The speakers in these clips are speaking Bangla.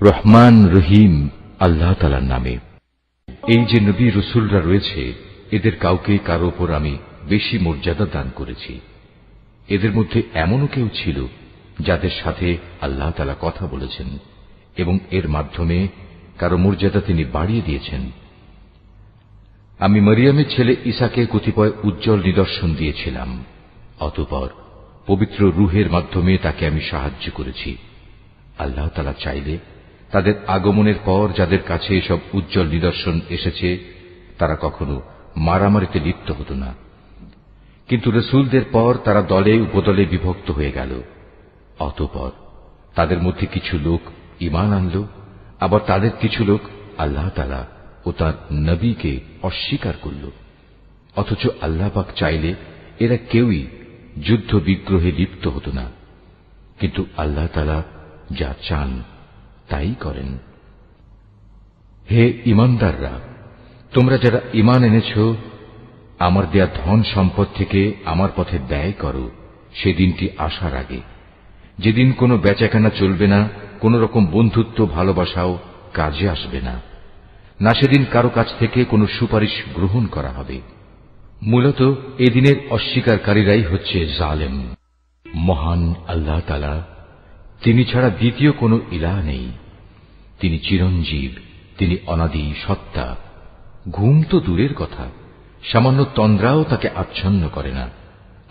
রহমান রহিম আল্লাহ তাআলার নামে। এই যে নবী রাসূলরা রয়েছে, এদের কাউকে কারো উপর আমি বেশি মর্যাদা দান করেছি। এদের মধ্যে এমনও কেউ ছিল যাদের সাথে আল্লাহ তাআলা কথা বলেছেন এবং এর মাধ্যমে কারো মর্যাদা তিনি বাড়িয়ে দিয়েছেন। আমি মরিয়মের ছেলে ঈসাকে কতিপয় উজ্জ্বল নিদর্শন দিয়েছিলাম, অতঃপর পবিত্র রূহের মাধ্যমে তাকে আমি সাহায্য করেছি। আল্লাহ তাআলা চাইলে তাদের আগমনের পর যাদের কাছে এসব উজ্জ্বল নিদর্শন এসেছে তারা কখনো মারামারিতে লিপ্ত হতো না, কিন্তু রাসূলদের পর তারা দলে উপদলে বিভক্ত হয়ে গেল। অতঃপর তাদের মধ্যে কিছু লোক ঈমান আনল, আবার তাদের কিছু লোক আল্লাহ তাআলা ও তার নবীকে অস্বীকার করল। অথচ আল্লাহ পাক চাইলে এরা কেউই যুদ্ধ বিগ্রহে লিপ্ত হতো না, কিন্তু আল্লাহ তাআলা যা চান তাই করেন। হে ঈমানদাররা, তোমরা যারা ঈমান এনেছ, আমার দেয়া ধন সম্পদ থেকে আমার পথে ব্যয় করো সেদিনটি আসার আগে, যেদিন কোনো বেচাকেনা চলবে না, কোন রকম বন্ধুত্ব ভালোবাসাও কাজে আসবে না, না সেদিন কারো কাছ থেকে কোনো সুপারিশ গ্রহণ করা হবে। মূলত এদিনের অস্বীকারীরাই হচ্ছে জালেম। মহান আল্লাহ তাআলা, তিনি ছাড়া দ্বিতীয় কোনো ইলাহ নেই। তিনি চিরঞ্জীব, তিনি অনাদি সত্তা। ঘুম তো দূরের কথা, সামান্য তন্দ্রাও তাকে আচ্ছন্ন করে না।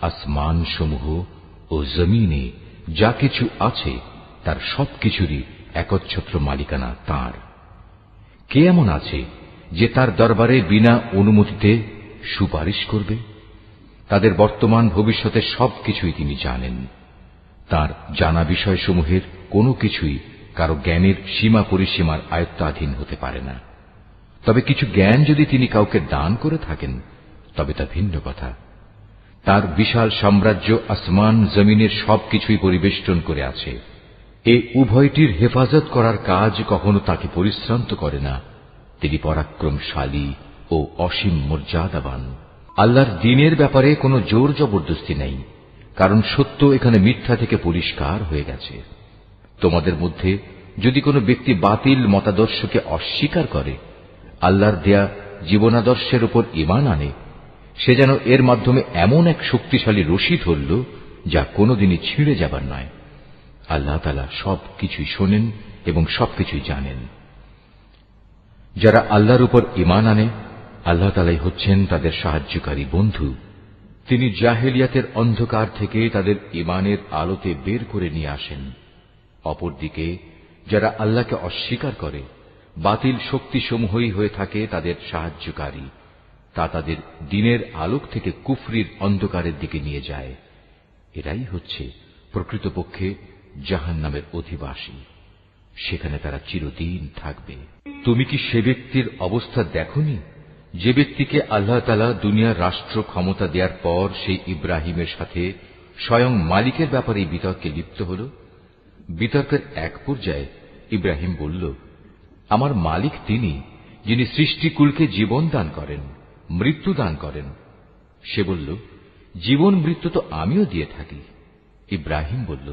আসমান সমূহ ও জমিনে যা কিছু আছে তার সবকিছুরই একচ্ছত্র মালিকানা তাঁর। কে এমন আছে যে তার দরবারে বিনা অনুমতিতে সুপারিশ করবে? তাদের বর্তমান ভবিষ্যতের সবকিছুই তিনি জানেন। তার জানা বিষয়সমূহের কোনো কিছুই কারো জ্ঞানের সীমা পরিসীমার আয়ত্তাধীন হতে পারে না। তবে কিছু জ্ঞান যদি তিনি কাউকে দান করে থাকেন তবে তা ভিন্ন কথা। তার বিশাল সাম্রাজ্য আসমান জমিনের সবকিছুই পরিবেষ্টন করে আছে। এ উভয়টির হেফাজত করার কাজ কখনো তাকে পরিশ্রান্ত করে না। তিনি পরাক্রমশালী ও অসীম মর্যাদাবান। আল্লাহর দ্বীনের ব্যাপারে কোনো জোর জবরদস্তি নেই, কারণ সত্য এখানে মিথ্যা থেকে পরিষ্কার হয়ে গেছে। তোমাদের মধ্যে যদি কোনো ব্যক্তি বাতিল মতাদর্শকে অস্বীকার করে, আল্লাহর দেয়া জীবনাদর্শের উপর ঈমান আনে, সে যেন এর মাধ্যমে এমন এক শক্তিশালী রশি ধরল যা কোনোদিনই ছিঁড়ে যাবার নয়। আল্লাহ তাআলা সবকিছুই শোনেন এবং সবকিছুই জানেন। যারা আল্লাহর উপর ঈমান আনে, আল্লাহ তাআলাই হচ্ছেন তাদের সাহায্যকারী বন্ধু। তিনি জাহেলিয়াতের অন্ধকার থেকে তাদের ঈমানের আলোতে বের করে নিয়ে আসেন। অপরদিকে যারা আল্লাহকে অস্বীকার করে, বাতিল শক্তিসমূহই হয়ে থাকে তাদের সাহায্যকারী। তা তাদের দ্বীনের আলোক থেকে কুফরির অন্ধকারের দিকে নিয়ে যায়। এরাই হচ্ছে প্রকৃতপক্ষে জাহান্নামের অধিবাসী। সেখানে তারা চিরদিন থাকবে। তুমি কি সে ব্যক্তির অবস্থা দেখোনি যে ব্যক্তিকে আল্লাহ তাআলা দুনিয়ার রাষ্ট্র ক্ষমতা দেওয়ার পর সেই ইব্রাহিমের সাথে স্বয়ং মালিকের ব্যাপারে বিতর্কে লিপ্ত হল? বিতর্কের এক পর্যায়ে ইব্রাহিম বলল, আমার মালিক তিনি, যিনি সৃষ্টিকুলকে জীবন দান করেন, মৃত্যু দান করেন। সে বলল, জীবন মৃত্যু তো আমিও দিয়ে থাকি। ইব্রাহিম বলল,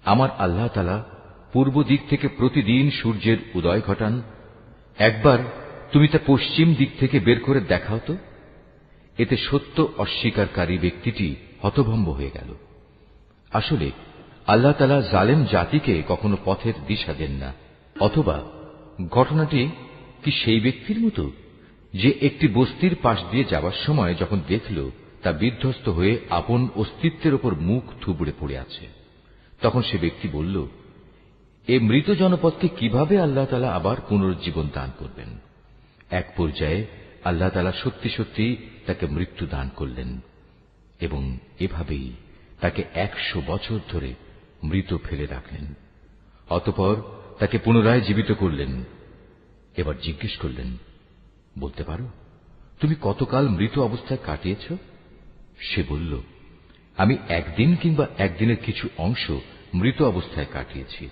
আমার আল্লাহ তাআলা পূর্ব দিক থেকে প্রতিদিন সূর্যের উদয় ঘটান। একবার তুমি তা পশ্চিম দিক থেকে বের করে দেখাও তো। এতে সত্য অস্বীকারী ব্যক্তিটি হতভম্ব হয়ে গেল। আসলে আল্লাহ তাআলা জালেম জাতিকে কখনো পথের দিশা দেন না। অথবা ঘটনাটি কি সেই ব্যক্তির মতো যে একটি বস্তির পাশ দিয়ে যাবার সময় যখন দেখল তা বিধ্বস্ত হয়ে আপন অস্তিত্বের উপর মুখ থুবড়ে পড়ে আছে, তখন সে ব্যক্তি বলল, এ মৃত জনপদকে কিভাবে আল্লাহ তাআলা আবার পুনরুজ্জীবন দান করবেন? এক পর্যায়ে আল্লাহ তাআলা সত্যি সত্যি তাকে মৃত্যু দান করলেন এবং এভাবেই তাকে 100 বছর ধরে মৃত ফেলে রাখলেন। অতঃপর তাকে পুনরায় জীবিত করলেন। এবার জিজ্ঞেস করলেন, বলতে পারো তুমি কতকাল মৃত অবস্থায় কাটিয়েছ? সে বলল, আমি একদিন কিংবা একদিনের কিছু অংশ মৃত অবস্থায় কাটিয়েছি।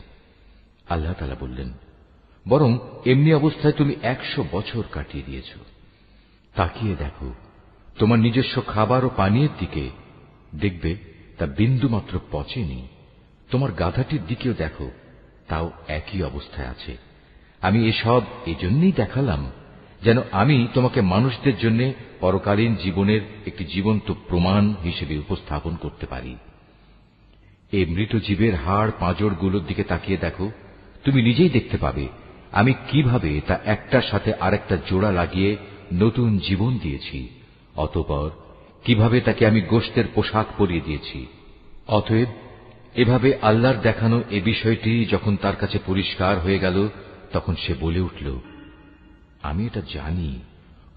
আল্লাহ তাআলা বললেন, বরং এমনি অবস্থায় তুমি 100 বছর কাটিয়ে দিয়েছ। তাকিয়ে দেখো তোমার নিজস্ব খাবার ও পানীয়ের দিকে, দেখবে তা বিন্দুমাত্র পচেনি। তোমার গাধাটির দিকেও দেখো, তাও একই অবস্থায় আছে। আমি এসব এজন্যই দেখালাম যেন আমি তোমাকে মানুষদের জন্য পরকালীন জীবনের একটি জীবন্ত প্রমাণ হিসেবে উপস্থাপন করতে পারি। এই মৃত জীবের হাড় পাঁজরগুলোর দিকে তাকিয়ে দেখো, তুমি নিজেই দেখতে পাবে আমি কিভাবে তা একটার সাথে আরেকটা জোড়া লাগিয়ে নতুন জীবন দিয়েছি। অতঃপর কিভাবে তাকে আমি গোশতের পোশাক পরিয়ে দিয়েছি। অতএব এভাবে আল্লাহর দেখানো এ বিষয়টি যখন তার কাছে পরিষ্কার হয়ে গেল, তখন সে বলে উঠল, আমি এটা জানি,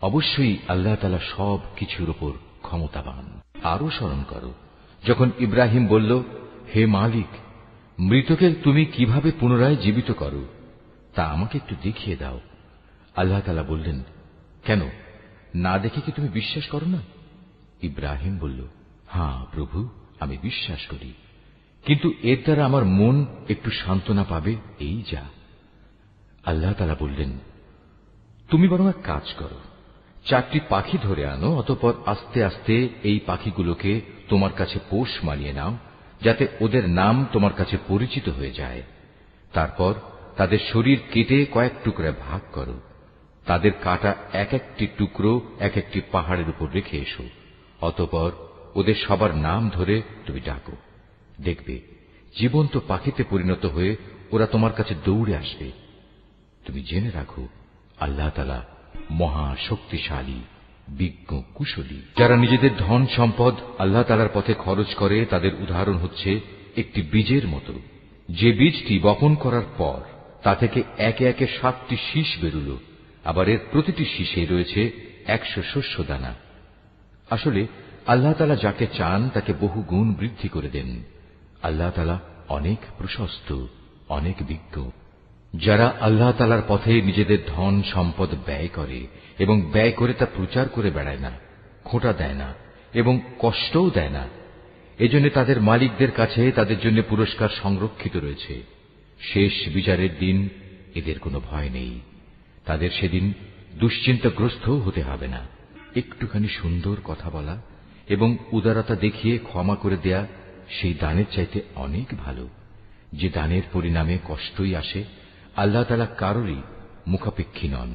অবশ্যই আল্লাহ তাআলা সব কিছুর উপর ক্ষমতাবান। আরো স্মরণ করো যখন ইব্রাহিম বলল, হে মালিক, মৃতকে তুমি কিভাবে পুনরায় জীবিত করো তা আমাকে একটু দেখিয়ে দাও। আল্লাহ তাআলা বললেন, কেন, না দেখে কি তুমি বিশ্বাস করো না? ইব্রাহিম বলল, হ্যাঁ প্রভু, আমি বিশ্বাস করি, কিন্তু এর দ্বারা আমার মন একটু সান্ত্বনা পাবে, এই যা। আল্লাহ তাআলা বললেন, তুমি বরং এক কাজ করো, 4টি পাখি ধরে আনো, অতঃপর আস্তে আস্তে এই পাখিগুলোকে তোমার কাছে পোষ মানিয়ে নাও, যাতে ওদের নাম তোমার কাছে পরিচিত হয়ে যায়। তারপর তাদের শরীর কেটে কয়েক টুকরায় ভাগ করো, তাদের কাটা এক একটি টুকরো এক একটি পাহাড়ের উপর রেখে এসো। অতঃপর ওদের সবার নাম ধরে তুমি ডাকো, দেখবে জীবন্ত পাখিতে পরিণত হয়ে ওরা তোমার কাছে দৌড়ে আসবে। তুমি জেনে রাখো, আল্লাহ তাআলা মহা শক্তিশালী, বিজ্ঞ, কুশলী। যারা নিজেদের ধন সম্পদ আল্লাহ তাআলার পথে খরচ করে, তাদের উদাহরণ হচ্ছে একটি বীজের মতো, যে বীজটি বপন করার পর তা থেকে একে একে 7টি শীষ বেরুল, আবার এর প্রতিটি শীষে রয়েছে 100 শস্য দানা। আসলে আল্লাহ তাআলা যাকে চান তাকে বহু গুণ বৃদ্ধি করে দেন। আল্লাহ তাআলা অনেক প্রশস্ত, অনেক বিজ্ঞ। যারা আল্লাহ তাআলার পথে নিজেদের ধন সম্পদ ব্যয় করে এবং ব্যয় করে তা প্রচার করে বেড়ায় না, খোঁটা দেয় না এবং কষ্টও দেয় না, এজন্য তাদের মালিকদের কাছে তাদের জন্য পুরস্কার সংরক্ষিত রয়েছে। শেষ বিচারের দিন এদের কোনো ভয় নেই, তাদের সেদিন দুশ্চিন্তাগ্রস্ত হতে হবে না। একটুখানি সুন্দর কথা বলা এবং উদারতা দেখিয়ে ক্ষমা করে দেয়া সেই দানের চাইতে অনেক ভালো, যে দানের পরিণামে কষ্টই আসে। আল্লাহ তাআলা কারোরই মুখাপেক্ষী নন,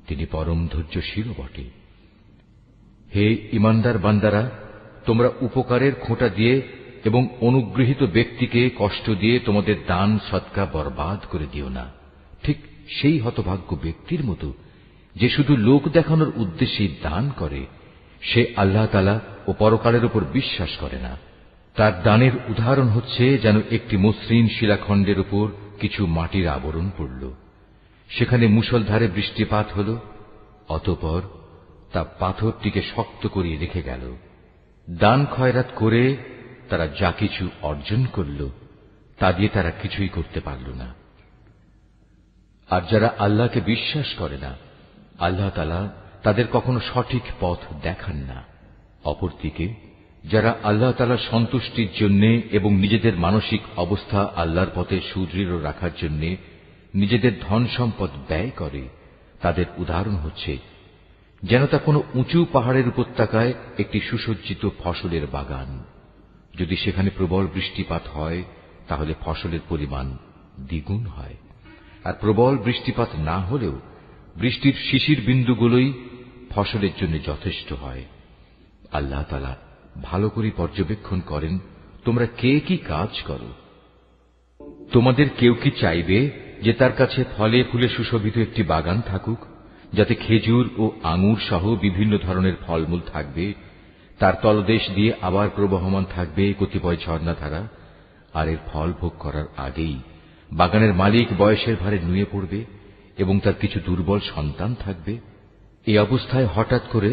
তিনি পরম ধৈর্যশীলও বটে। হে ঈমানদার বান্দারা, তোমরা উপকারের খোঁটা দিয়ে এবং অনুগৃহীত ব্যক্তিকে কষ্ট দিয়ে তোমাদের দান সদকা বরবাদ করে দিও না, ঠিক সেই হতভাগ্য ব্যক্তির মতো যে শুধু লোক দেখানোর উদ্দেশ্যে দান করে, সে আল্লাহ তাআলা ও পরকালের উপর বিশ্বাস করে না। তার দানের উদাহরণ হচ্ছে যেন একটি মসৃণ শিলাখণ্ডের উপর কিছু মাটির আবরণ পড়ল, সেখানে মুষলধারে বৃষ্টিপাত হল, অতঃপর তা পাথরটিকে শক্ত করিয়ে রেখে গেল। দান খয়রাত করে তারা যা কিছু অর্জন করল, তা দিয়ে তারা কিছুই করতে পারল না। আর যারা আল্লাহকে বিশ্বাস করে না, আল্লাহ তাআলা তাদের কখনো সঠিক পথ দেখান না। অপরদিকে যারা আল্লাহ তাআলার সন্তুষ্টির জন্য এবং নিজেদের মানসিক অবস্থা আল্লাহর পথে সুদৃঢ় রাখার জন্য নিজেদের ধন সম্পদ ব্যয় করে, তাদের উদাহরণ হচ্ছে যেন তা কোনো উঁচু পাহাড়ের উপত্যকায় একটি সুসজ্জিত ফসলের বাগান। যদি সেখানে প্রবল বৃষ্টিপাত হয় তাহলে ফসলের পরিমাণ দ্বিগুণ হয়, আর প্রবল বৃষ্টিপাত না হলেও বৃষ্টির শিশির বিন্দুগুলোই ফসলের জন্য যথেষ্ট হয়। আল্লাহ তাআলা ভালো করে পর্যবেক্ষণ করেন তোমরা কে কি কাজ করো। তোমাদের কেউ কি চাইবে যে তার কাছে ফলে ফুলে সুশোভিত একটি বাগান থাকুক, যাতে খেজুর ও আঙুর সহ বিভিন্ন ধরনের ফলমূল থাকবে, তার তলদেশ দিয়ে আবার প্রবহমান থাকবে কতিপয় ঝর্ণাধারা, আর এর ফল ভোগ করার আগেই বাগানের মালিক বয়সের ভারে নুয়ে পড়বে এবং তার কিছু দুর্বল সন্তান থাকবে? এই অবস্থায় হঠাৎ করে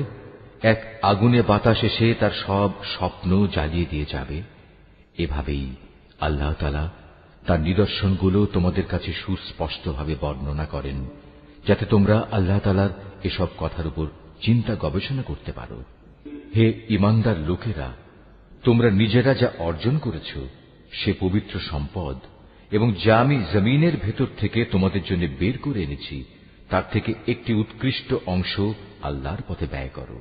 এক আগুনে বাতাস এসে তার সব স্বপ্ন জ্বালিয়ে দিয়ে যাবে। এভাবেই আল্লাহ তাআলা তার নিদর্শনগুলো তোমাদের কাছে সুস্পষ্টভাবে বর্ণনা করেন, যাতে তোমরা আল্লাহ তাআলার এসব কথার উপর চিন্তা গবেষণা করতে পারো। হে ঈমানদার লোকেরা, তোমরা নিজেরা যা অর্জন করেছ সে পবিত্র সম্পদ এবং যা আমি জমিনের ভেতর থেকে তোমাদের জন্য বের করে এনেছি, তার থেকে একটি উৎকৃষ্ট অংশ আল্লাহর পথে ব্যয় করো।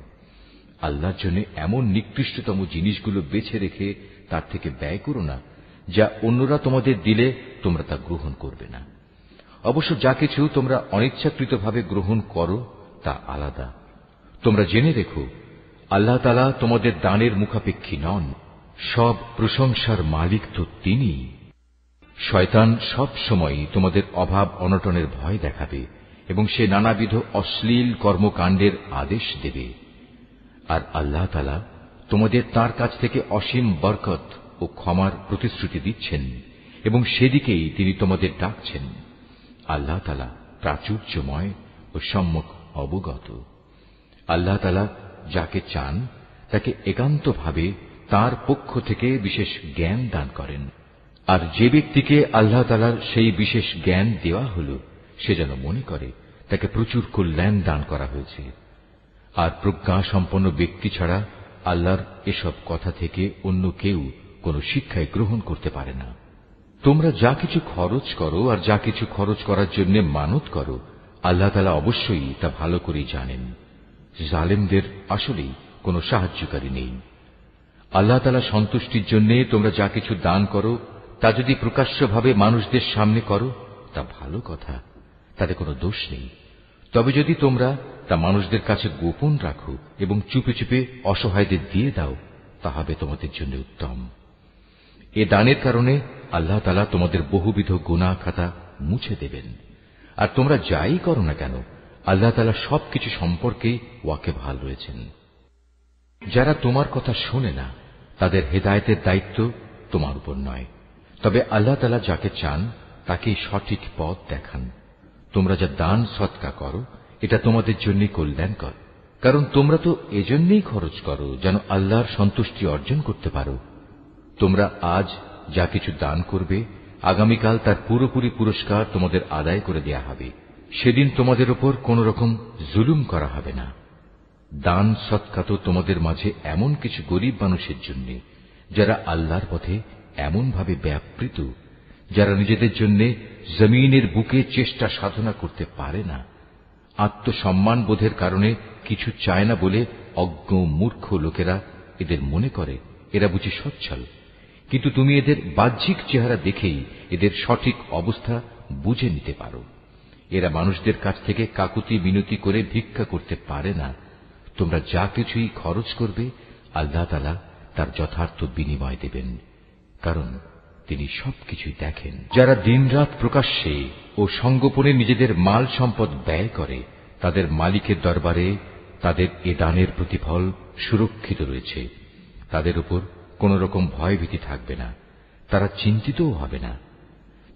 আল্লাহর জন্য এমন নিকৃষ্টতম জিনিসগুলো বেছে রেখে তার থেকে ব্যয় করো না, যা অন্যরা তোমাদের দিলে তোমরা তা গ্রহণ করবে না। অবশ্য যা কিছু তোমরা অনিচ্ছাকৃতভাবে গ্রহণ করো তা আলাদা। তোমরা জেনে রেখো, আল্লাহ তাআলা তোমাদের দানের মুখাপেক্ষী নন। সব প্রশংসার মালিক তো তিনিই। শয়তান সব সময় তোমাদের অভাব অনটনের ভয় দেখাবে এবং সে নানাবিধ অশ্লীল কর্মকাণ্ডের আদেশ দেবে। আর আল্লাহ তাআলা তোমাদের তার কাছ থেকে অসীম বরকত ও ক্ষমার প্রতিশ্রুতি দিচ্ছেন এবং সেদিকেই তিনি তোমাদের ডাকছেন। আল্লাহ তাআলা প্রাচুর্যময় ও সম্যক অবগত। আল্লাহ তাআলা যাকে চান তাকে একান্তভাবে তার পক্ষ থেকে বিশেষ জ্ঞান দান করেন। আর যে ব্যক্তিকে আল্লাহ তাআলার সেই বিশেষ জ্ঞান দেওয়া হল, সে যেন মনে করে তাকে প্রচুর কল্যাণ দান করা হয়েছে। আর প্রজ্ঞা সম্পন্ন ব্যক্তি ছাড়া আল্লাহর এসব কথা থেকে অন্য কেউ কোন শিক্ষায় গ্রহণ করতে পারে না। তোমরা যা কিছু খরচ করো আর যা কিছু খরচ করার জন্য মানত করো, আল্লাহ তাআলা অবশ্যই তা ভালো করেই জানেন। জালেমদের আসলেই কোনো সাহায্যকারী নেই। আল্লাহ তাআলা সন্তুষ্টির জন্য তোমরা যা কিছু দান করো তা যদি প্রকাশ্যভাবে মানুষদের সামনে করো তা ভালো কথা, তাতে কোনো দোষ নেই। তবে যদি তোমরা তা মানুষদের কাছে গোপন রাখো এবং চুপে চুপে অসহায়দের দিয়ে দাও, তা হবে তোমাদের জন্য উত্তম। এ দানের কারণে আল্লাহ তাআলা তোমাদের বহুবিধ গুনাহ খাতা মুছে দেবেন। আর তোমরা যাই করো না কেন, আল্লাহ তাআলা সবকিছু সম্পর্কে ওয়াকিবহাল রয়েছেন। যারা তোমার কথা শোনে না, তাদের হেদায়েতের দায়িত্ব তোমার উপর নয়, তবে আল্লাহ তাআলা যাকে চান তাকেই সঠিক পথ দেখান। তোমরা যা দান সদকা করো, এটা তোমাদের জন্য কল্যাণকর, কারণ তোমরা তো এজন্যই খরচ করো যেন আল্লাহর সন্তুষ্টি অর্জন করতে পারো। তোমরা আজ যা কিছু দান করবে, আগামীকাল তার পুরোপুরি পুরস্কার তোমাদের আদায় করে দেয়া হবে। সেদিন তোমাদের উপর কোন রকম জুলুম করা হবে না। দান সদকা তো তোমাদের মাঝে এমন কিছু গরিব মানুষের জন্য, যারা আল্লাহর পথে এমনভাবে ব্যাপৃত, যারা নিজেদের জন্য জমিনের বুকে চেষ্টা সাধনা করতে পারে না। আত্মসম্মান বোধের কারণে কিছু চায় না বলে অজ্ঞ মূর্খ লোকেরা এদের মনে করে এরা বুঝি সচ্ছল, কিন্তু তুমি এদের বাহ্যিক চেহারা দেখেই এদের সঠিক অবস্থা বুঝে নিতে পারো। এরা মানুষদের কাছ থেকে কাকুতি মিনতি করে ভিক্ষা করতে পারে না। তোমরা যা কিছুই খরচ করবে, আল্লাহ তাআলা তার যথার্থ বিনিময় দেবেন, কারণ তিনি সবকিছুই দেখেন। যারা দিনরাত প্রকাশ্যে ও সঙ্গোপনে নিজেদের মাল সম্পদ ব্যয় করে, তাদের মালিকের দরবারে তাদের এ দানের প্রতিফল সুরক্ষিত রয়েছে। তাদের উপর কোন রকম ভয়ভীতি থাকবে না, তারা চিন্তিতও হবে না।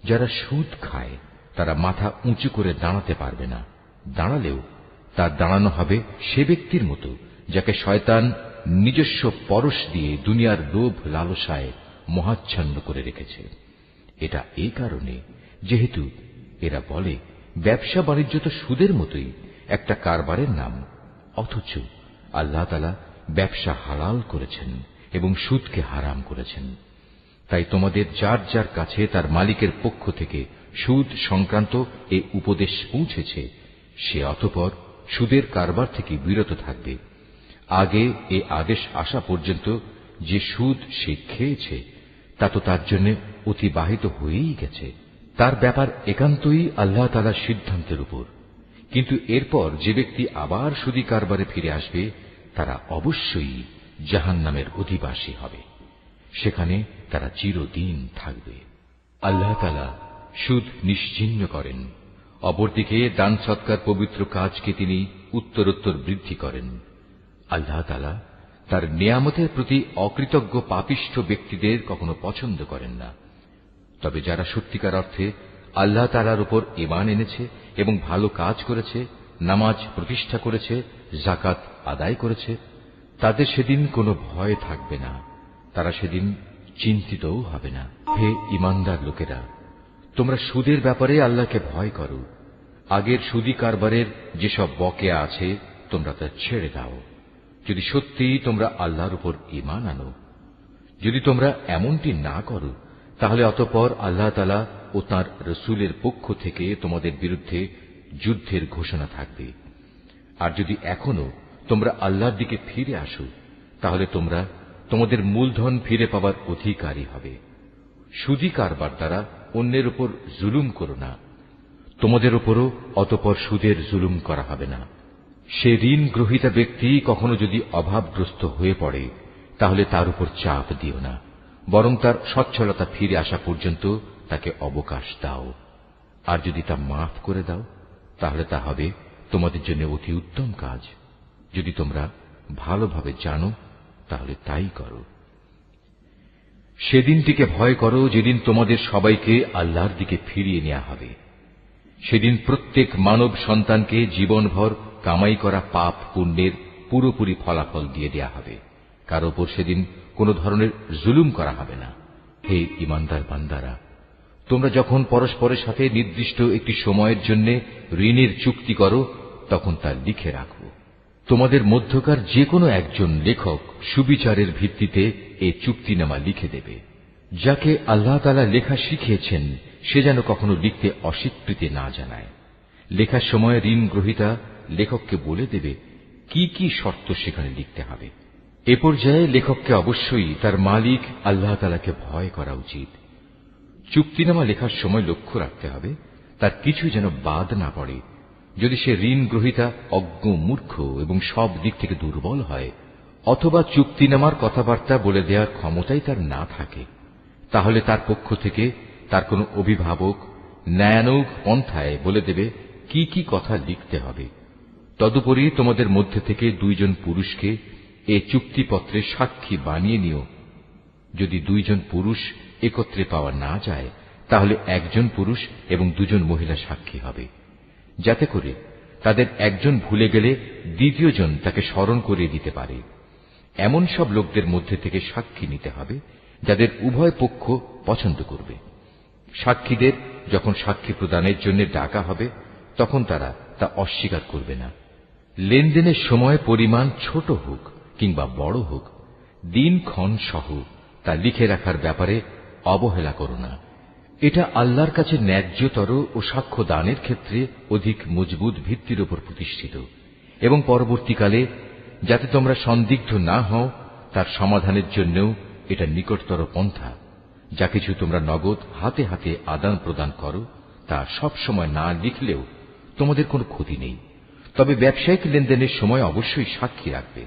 যারা সুদ খায়, তারা মাথা উঁচু করে দাঁড়াতে পারবে না, দাঁড়ালেও তার দাঁড়ানো হবে সে ব্যক্তির মতো যাকে শয়তান নিজস্ব পরশ দিয়ে দুনিয়ার লোভ লালসায় মহাচ্ছন্ন করে রেখেছে। এটা এই কারণে যেহেতু এরা বলে ব্যবসা বাণিজ্য তো সুদের মতোই একটা কারবারের নাম, অথচ আল্লাহ তাআলা ব্যবসা হালাল করেছেন এবং সুদকে হারাম করেছেন। তাই তোমাদের যার যার কাছে তার মালিকের পক্ষ থেকে সুদ সংক্রান্ত এ উপদেশ পৌঁছেছে, সে অতঃপর সুদের কারবার থেকে বিরত থাকবে। আগে এ আদেশ আসা পর্যন্ত যে সুদ সে খেয়েছে তা তো তার জন্য অতিবাহিত হয়েই গেছে। তার ব্যাপার একান্তই আল্লাহ তাআলার সিদ্ধান্তের উপর। কিন্তু এরপর যে ব্যক্তি আবার সুদী কারবারে ফিরে আসবে, তারা অবশ্যই জাহান্নামের অধিবাসী হবে, সেখানে তারা চিরদিন থাকবে। আল্লাহ তাআলা সুদ নিশ্চিহ্ন করেন, অপরদিকে দান সৎকার পবিত্র কাজকে তিনি উত্তরোত্তর বৃদ্ধি করেন। আল্লাহ তাআলা তার নিয়ামতের প্রতি অকৃতজ্ঞ পাপিষ্ঠ ব্যক্তিদের কখনো পছন্দ করেন না। তবে যারা সত্যিকার অর্থে আল্লাহ তাআলার উপর ঈমান এনেছে এবং ভালো কাজ করেছে, নামাজ প্রতিষ্ঠা করেছে, যাকাত আদায় করেছে, তাদের সেদিন কোনো ভয় থাকবে না, তারা সেদিন চিন্তিতও হবে না। হে ঈমানদার লোকেরা, তোমরা সুদের ব্যাপারে আল্লাহকে ভয় করো। আগের সুদী কারবারের যেসব বকেয়া আছে তোমরা তা ছেড়ে দাও, যদি সত্যিই তোমরা আল্লাহর উপর ঈমান আনো। যদি তোমরা এমনটি না করো, তাহলে অতঃপর আল্লাহ তাআলা ও তাঁর রাসূলের পক্ষ থেকে তোমাদের বিরুদ্ধে যুদ্ধের ঘোষণা থাকবে। আর যদি এখনো তোমরা আল্লাহর দিকে ফিরে আসো, তাহলে তোমরা তোমাদের মূলধন ফিরে পাবার অধিকারী হবে। সুদী কারবার দ্বারা অন্যের উপর জুলুম করো না, তোমাদের উপরও অতঃপর সুদের জুলুম করা হবে না। সে ঋণ গ্রহীতা ব্যক্তি কখনো যদি অভাবগ্রস্ত হয়ে পড়ে তাহলে তার উপর চাপ দিও না, বরং তার সচ্ছলতা ফিরে আসা পর্যন্ত তাকে অবকাশ দাও। আর যদি তা মাফ করে দাও তাহলে তা হবে তোমাদের জন্য অতি উত্তম কাজ। যদি তোমরা ভালোভাবে জানো তাহলে তাই করো। সেদিনটিকে ভয় করো যেদিন তোমাদের সবাইকে আল্লাহর দিকে ফিরিয়ে নেওয়া হবে। সেদিন প্রত্যেক মানব সন্তানকে জীবনভর কামাই করা পাপ পুণ্যের পুরোপুরি ফলাফল দিয়ে দেয়া হবে। কার ওপর সেদিন কোন ধরনের জুলুম করা হবে না। হে ঈমানদার বান্দারা, তোমরা যখন পরস্পরের সাথে নির্দিষ্ট একটি সময়ের জন্য ঋণের চুক্তি করো তখন তা লিখে রাখো। তোমাদের মধ্যকার যে কোনো একজন লেখক সুবিচারের ভিত্তিতে এই চুক্তিনামা লিখে দেবে। যাকে আল্লাহ তাআলা লেখা শিখিয়েছেন সে যেন কখনো লিখতে অস্বীকৃতি না জানায়। লেখার সময় ঋণ গ্রহীতা লেখককে বলে দেবে কি কি শর্ত সেখানে লিখতে হবে। এ পর্যায়ে লেখককে অবশ্যই তার মালিক আল্লাহ তাআলাকে ভয় করা উচিত। চুক্তিনামা লেখার সময় লক্ষ্য রাখতে হবে তার কিছু যেন বাদ না পড়ে। যদি সে ঋণ গ্রহীতা অজ্ঞ, মূর্খ এবং সব দিক থেকে দুর্বল হয়, অথবা চুক্তিনামার কথাবার্তা বলে দেওয়ার ক্ষমতাই তার না থাকে, তাহলে তার পক্ষ থেকে তার কোনো অভিভাবক ন্যায়ানুগ পন্থায় বলে দেবে কি কি কথা লিখতে হবে। তদুপরি তোমাদের মধ্যে থেকে দুইজন পুরুষকে এ চুক্তিপত্রে সাক্ষী বানিয়ে নিও। যদি দুইজন পুরুষ একত্রে পাওয়া না যায় তাহলে একজন পুরুষ এবং দুজন মহিলা সাক্ষী হবে, যাতে করে তাদের একজন ভুলে গেলে দ্বিতীয়জন তাকে স্মরণ করিয়ে দিতে পারে। এমন সব লোকদের মধ্যে থেকে সাক্ষী নিতে হবে যাদের উভয় পক্ষ পছন্দ করবে। সাক্ষীদের যখন সাক্ষী প্রদানের জন্য ডাকা হবে তখন তারা তা অস্বীকার করবে না। লেনদেনের সময় পরিমাণ ছোট হোক কিংবা বড় হোক, দিনক্ষণ সহ তা লিখে রাখার ব্যাপারে অবহেলা করো না। এটা আল্লাহর কাছে ন্যায্যতর ও সাক্ষ্য দানের ক্ষেত্রে অধিক মজবুত ভিত্তির উপর প্রতিষ্ঠিত, এবং পরবর্তীকালে যাতে তোমরা সন্দিগ্ধ না হও তার সমাধানের জন্যও এটা নিকটতর পন্থা। যা কিছু তোমরা নগদ হাতে হাতে আদান প্রদান করো তা সব সময় না লিখলেও তোমাদের কোনো ক্ষতি নেই, তবে ব্যবসায়িক লেনদেনের সময় অবশ্যই সাক্ষী রাখবে।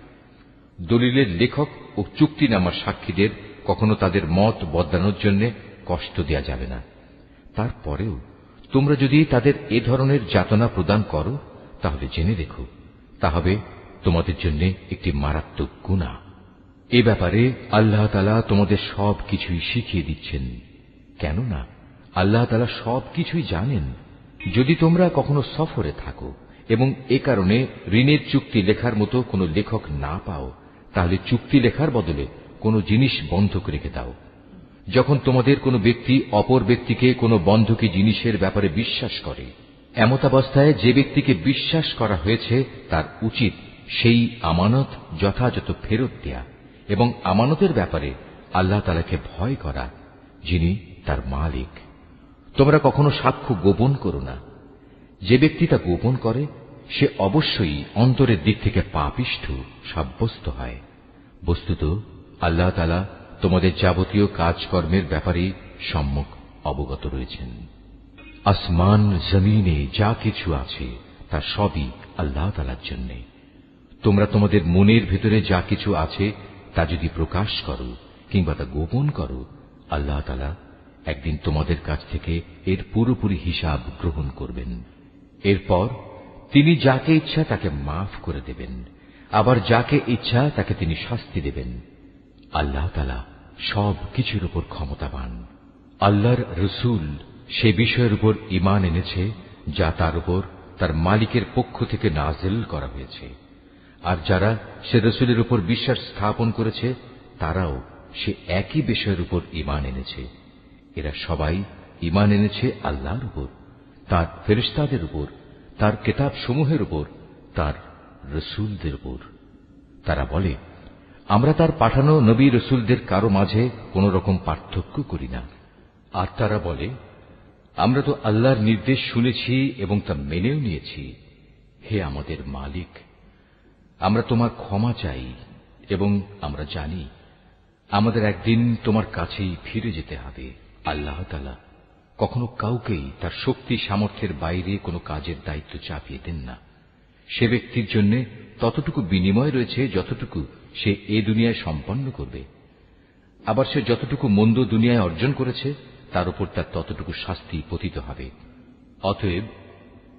দলিলের লেখক ও চুক্তিনামার সাক্ষীদের কখনো তাদের মত বদলানোর জন্য কষ্ট দেয়া যাবে না। তারপরেও তোমরা যদি তাদের এ ধরনের যাতনা প্রদান করো তাহলে জেনে রেখো তা হবে তোমাদের জন্য একটি মারাত্মক গুনাহ। এ ব্যাপারে আল্লাহ তাআলা তোমাদের সব কিছুই শিখিয়ে দিচ্ছেন, কেননা আল্লাহ তাআলা সব কিছুই জানেন। যদি তোমরা কখনো সফরে থাকো এবং এ কারণে ঋণের চুক্তি লেখার মতো কোনো লেখক না পাও, তাহলে চুক্তি লেখার বদলে কোনো জিনিস বন্ধক রেখে দাও। যখন তোমাদের কোনো ব্যক্তি অপর ব্যক্তিকে কোনো বন্ধকি জিনিসের ব্যাপারে বিশ্বাস করে, এমতাবস্থায় যে ব্যক্তিকে বিশ্বাস করা হয়েছে তার উচিত সেই আমানত যথাযথ ফেরত দেয়া এবং আমানতের ব্যাপারে আল্লাহ তাআলাকে ভয় করা, যিনি তার মালিক। তোমরা কখনো সাক্ষ্য গোপন করো না। যে ব্যক্তি তা গোপন করে সে অবশ্যই অন্তরের দিক থেকে পাপিষ্ঠ সাব্যস্ত হয়। বস্তুত আল্লাহ তাআলা তোমাদের যাবতীয় কাজকর্মের ব্যাপারে সম্যক অবগত রয়েছেন। আসমান জমিনে যা কিছু আছে তা সবই আল্লাহ তাআলার জন্য। তোমরা তোমাদের মনের ভেতরে যা কিছু আছে তা যদি প্রকাশ করো কিংবা তা গোপন করো, আল্লাহ তাআলা একদিন তোমাদের কাছ থেকে এর পুরোপুরি হিসাব গ্রহণ করবেন। এরপর তিনি যাকে ইচ্ছা তাকে মাফ করে দেবেন, আবার যাকে ইচ্ছা তাকে তিনি শাস্তি দেবেন। আল্লাহ তাআলা সব কিছুর উপর ক্ষমতাবান। আল্লাহর রসুল সে বিষয়ের উপর ঈমান এনেছে যা তার উপর তার মালিকের পক্ষ থেকে নাযিল করা হয়েছে, আর যারা সে রসুলের উপর বিশ্বাস স্থাপন করেছে তারাও সে একই বিষয়ের উপর ঈমান এনেছে। এরা সবাই ঈমান এনেছে আল্লাহর উপর, তার ফেরেশতাদের উপর, তার কিতাব সমূহের উপর, তার রসুলদের উপর। তারা বলে, আমরা তার পাঠানো নবী রসুলদের কারো মাঝে কোন রকম পার্থক্য করি না। আর তারা বলে, আমরা তো আল্লাহর নির্দেশ শুনেছি এবং তা মেনেও নিয়েছি। হে আমাদের মালিক, আমরা তোমার ক্ষমা চাই এবং আমরা জানি আমাদের একদিন তোমার কাছেই ফিরে যেতে হবে। আল্লাহ তাআলা কখনো কাউকেই তার শক্তি সামর্থ্যের বাইরে কোনো কাজের দায়িত্ব চাপিয়ে দেন না। সে ব্যক্তির জন্য ততটুকু বিনিময় রয়েছে যতটুকু সে এ দুনিয়ায় সম্পন্ন করবে। আবার সে যতটুকু মন্দ দুনিয়ায় অর্জন করেছে তার উপর তার ততটুকু শাস্তি পতিত হবে। অতএব